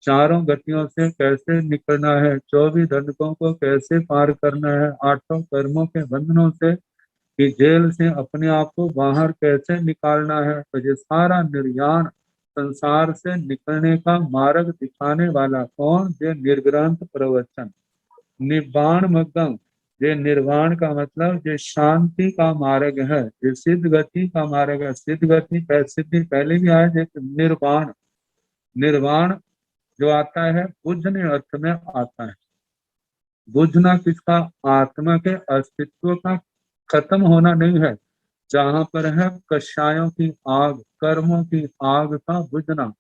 S3: चारों गतियों से कैसे निकलना है, 24 दंडकों को कैसे पार करना है, 8 कर्मों के बंधनों से, कि जेल से अपने आप को बाहर कैसे निकालना है। तो ये सारा निर्याण, संसार से निकलने का मार्ग दिखाने वाला कौन? ये निर्ग्रंथ प्रवचन। निब्बाण मग्गम, ये निर्वाण का मतलब ये शांति का मार्ग है, ये सिद्ध गति का मार्ग है। सिद्ध गति, सिद्धि पहले भी आया है। निर्वाण, निर्वाण जो आता है बुझने अर्थ में आता है। बुझना किसका? आत्मा के अस्तित्व का खत्म होना नहीं है। जहां पर है कषायों की आग, कर्मों की आग का बुझना,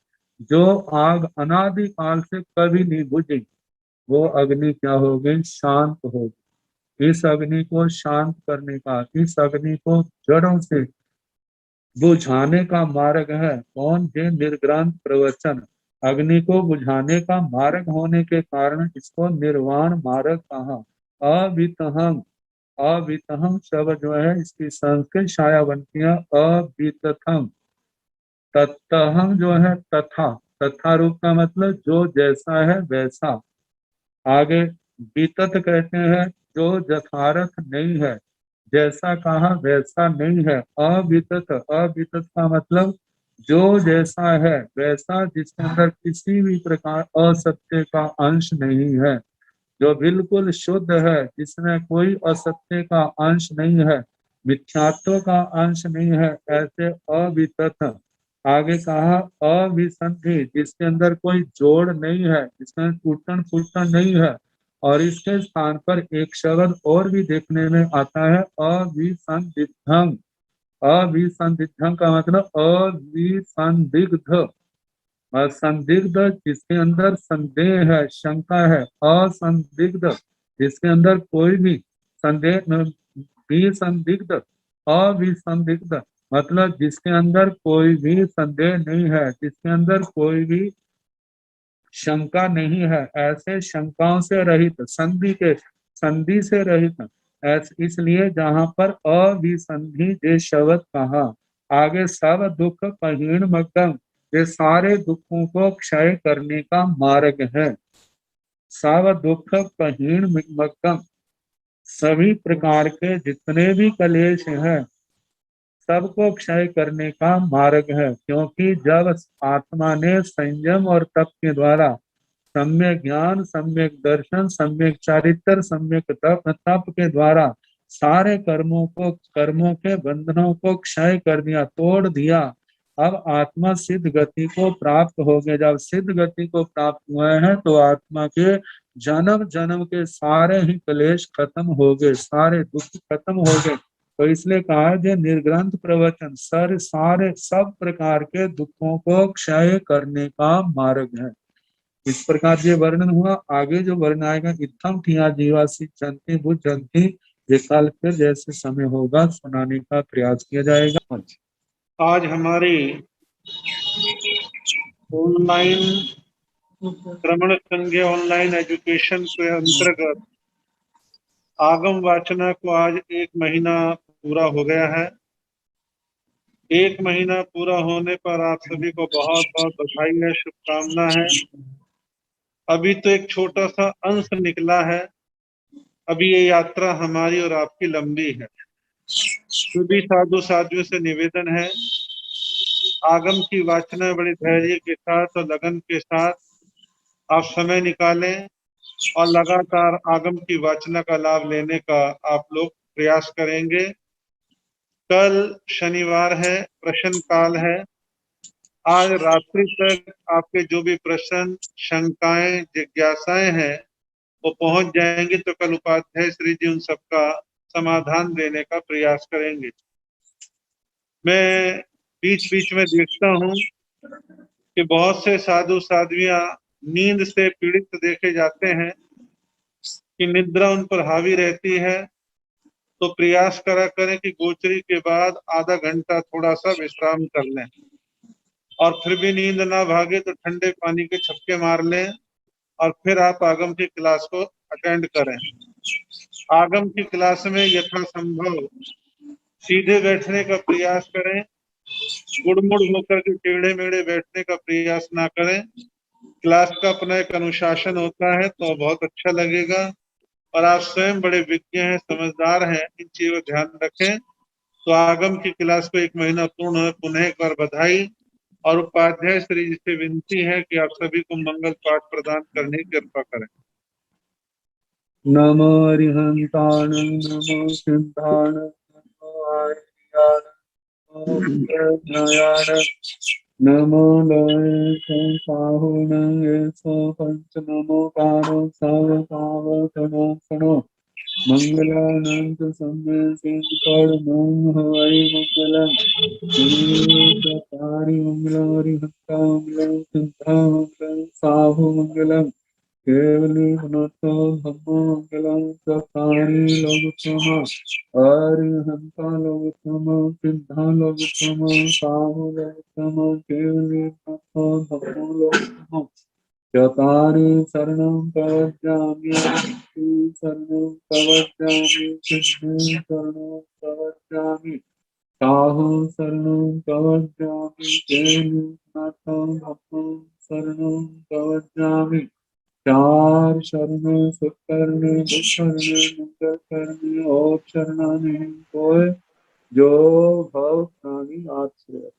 S3: जो आग अनादि काल से कभी नहीं बुझी, वो अग्नि क्या होगी? शांत होगी। इस अग्नि को शांत करने का, इस अग्नि को जड़ों से बुझाने का मार्ग है कौन? ये निर्ग्रंथ प्रवचन। अग्नि को बुझाने का मार्ग होने के कारण इसको निर्वाण मार्ग कहा। अवितहम, अवितहम शब्द जो है इसकी संस्कृत छाया बनती है अवितथम। तत्तहम जो है तथा, तथा रूप का मतलब जो जैसा है वैसा। आगे वितत कहते हैं जो यथार्थ नहीं है, जैसा कहा वैसा नहीं है। अवितत, अवितत का मतलब जो जैसा है वैसा, जिसके अंदर किसी भी प्रकार असत्य का अंश नहीं है, जो बिल्कुल शुद्ध है, जिसमें कोई असत्य का अंश नहीं है, मिथ्यात्व का अंश नहीं है, ऐसे अवितत। आगे कहा अविसंधि, जिसके अंदर कोई जोड़ नहीं है, जिसमें टूटन फूटन नहीं है, और इसके स्थान पर एक शब्द और भी देखने में आता है, अविसंदिग्धं। अविसंदिग्धं का मतलब अविसंदिग्ध, और संदिग्ध जिसके अंदर संदेह है, शंका है। असंदिग्ध जिसके अंदर कोई भी संदेह, विसंदिग्ध, अविसंदिग्ध मतलब जिसके अंदर कोई भी संदेह नहीं है, जिसके अंदर कोई भी शंका नहीं है, ऐसे शंकाओं से रहित, संधि से रहित। इसलिए जहां पर अविसंधि ये शब्द कहा, आगे सब दुख कहीण मग्गम, ये सारे दुखों को क्षय करने का मार्ग है। सब दुख कहीण मग्गम, सभी प्रकार के जितने भी कलेश हैं सबको क्षय करने का मार्ग है। क्योंकि जब आत्मा ने संयम और तप के द्वारा सम्यक ज्ञान, सम्यक दर्शन, सम्यक चारित्र, सम्यक तप के द्वारा सारे कर्मों के बंधनों को क्षय कर दिया, तोड़ दिया, अब आत्मा सिद्ध गति को प्राप्त हो गया। जब सिद्ध गति को प्राप्त हुए हैं तो आत्मा के जन्म जन्म के सारे ही क्लेश खत्म हो गए, सारे दुख खत्म हो गए। तो इसलिए कहा जो निर्ग्रंथ प्रवचन सारे सब प्रकार के दुखों को क्षय करने का मार्ग है। इस प्रकार ये वर्णन हुआ। आगे जो वर्णन आएगा, इत्थम ठिया जीवासी जंती बुझ जंती, ये कल फिर जैसे समय होगा सुनाने का प्रयास किया जाएगा।
S1: आज हमारी ऑनलाइन श्रवण संज्ञा ऑनलाइन एजुकेशन के अंतर्गत आगम वाचना को आज 1 महीना पूरा हो गया है। 1 महीना पूरा होने पर आप सभी को बहुत बहुत बधाई है, शुभकामना है। अभी तो एक छोटा सा अंश निकला है, अभी ये यात्रा हमारी और आपकी लंबी है। सभी साधु साध्वियों से निवेदन है, आगम की वाचना बड़े धैर्य के साथ और लगन के साथ आप समय निकालें और लगातार आगम की वाचना का लाभ लेने का आप लोग प्रयास करेंगे। कल शनिवार है, प्रश्न काल है। आज रात्रि तक आपके जो भी प्रश्न, शंकाएं, जिज्ञासाएं हैं वो पहुंच जाएंगे, तो कल उपाध्याय श्री जी उन सबका समाधान देने का प्रयास करेंगे। मैं बीच बीच में देखता हूं कि बहुत से साधु साध्वियां नींद से पीड़ित देखे जाते हैं कि निद्रा उन पर हावी रहती है। तो प्रयास करा करें कि गोचरी के बाद आधा घंटा थोड़ा सा विश्राम कर लें, और फिर भी नींद ना भागे तो ठंडे पानी के छक्के मार लें और फिर आप आगम की क्लास को अटेंड करें। आगम की क्लास में यथासंभव सीधे बैठने का प्रयास करें, गुड़मुड़ होकर के टेढ़े मेढ़े बैठने का प्रयास ना करें। क्लास का अपना एक अनुशासन होता है तो बहुत अच्छा लगेगा, और आप स्वयं बड़े विज्ञ हैं, समझदार हैं, इन चीजों का ध्यान रखें। तो आगम की क्लास को 1 महीना पूर्ण हुए, पुनः एक बार बधाई, और उपाध्याय श्री जी से विनती है कि आप सभी को मंगल पाठ प्रदान करने की कृपा करें।
S3: नमो अरिहंताणं, नमो सिद्धाणं, नमो आर्याणं, नमो प्रज्ञायाणं, नमो लोय साहुणं येषो पंच, नमो कारो सावकावकनो मंगलानंद सम्में परमं हवै मंगलम् चतारि मंगलम् हरिहंता मंगलम् सिद्धा मंगलम् साहु मंगलम् केवली गुणतो धम्मो मंगलम् चतारि लोकोत्तम हरिहंता लोकोत्तम सिद्धा लोकोत्तम साहु लोकोत्तम केवली गुणतो धम्मो लोकोत्तम चतारि शरणं प्रवज्जामि शरणं प्रवज्जामि सिद्धि शरणं प्रवज्जामि साहु शरणं प्रवज्जामि केलिनाथं धम्मं शरणं प्रवज्जामि चार शरण सुकरणे दुष्करणे मुक्तकरणे और शरणानि कोय जो भव प्राणी आश्रय है।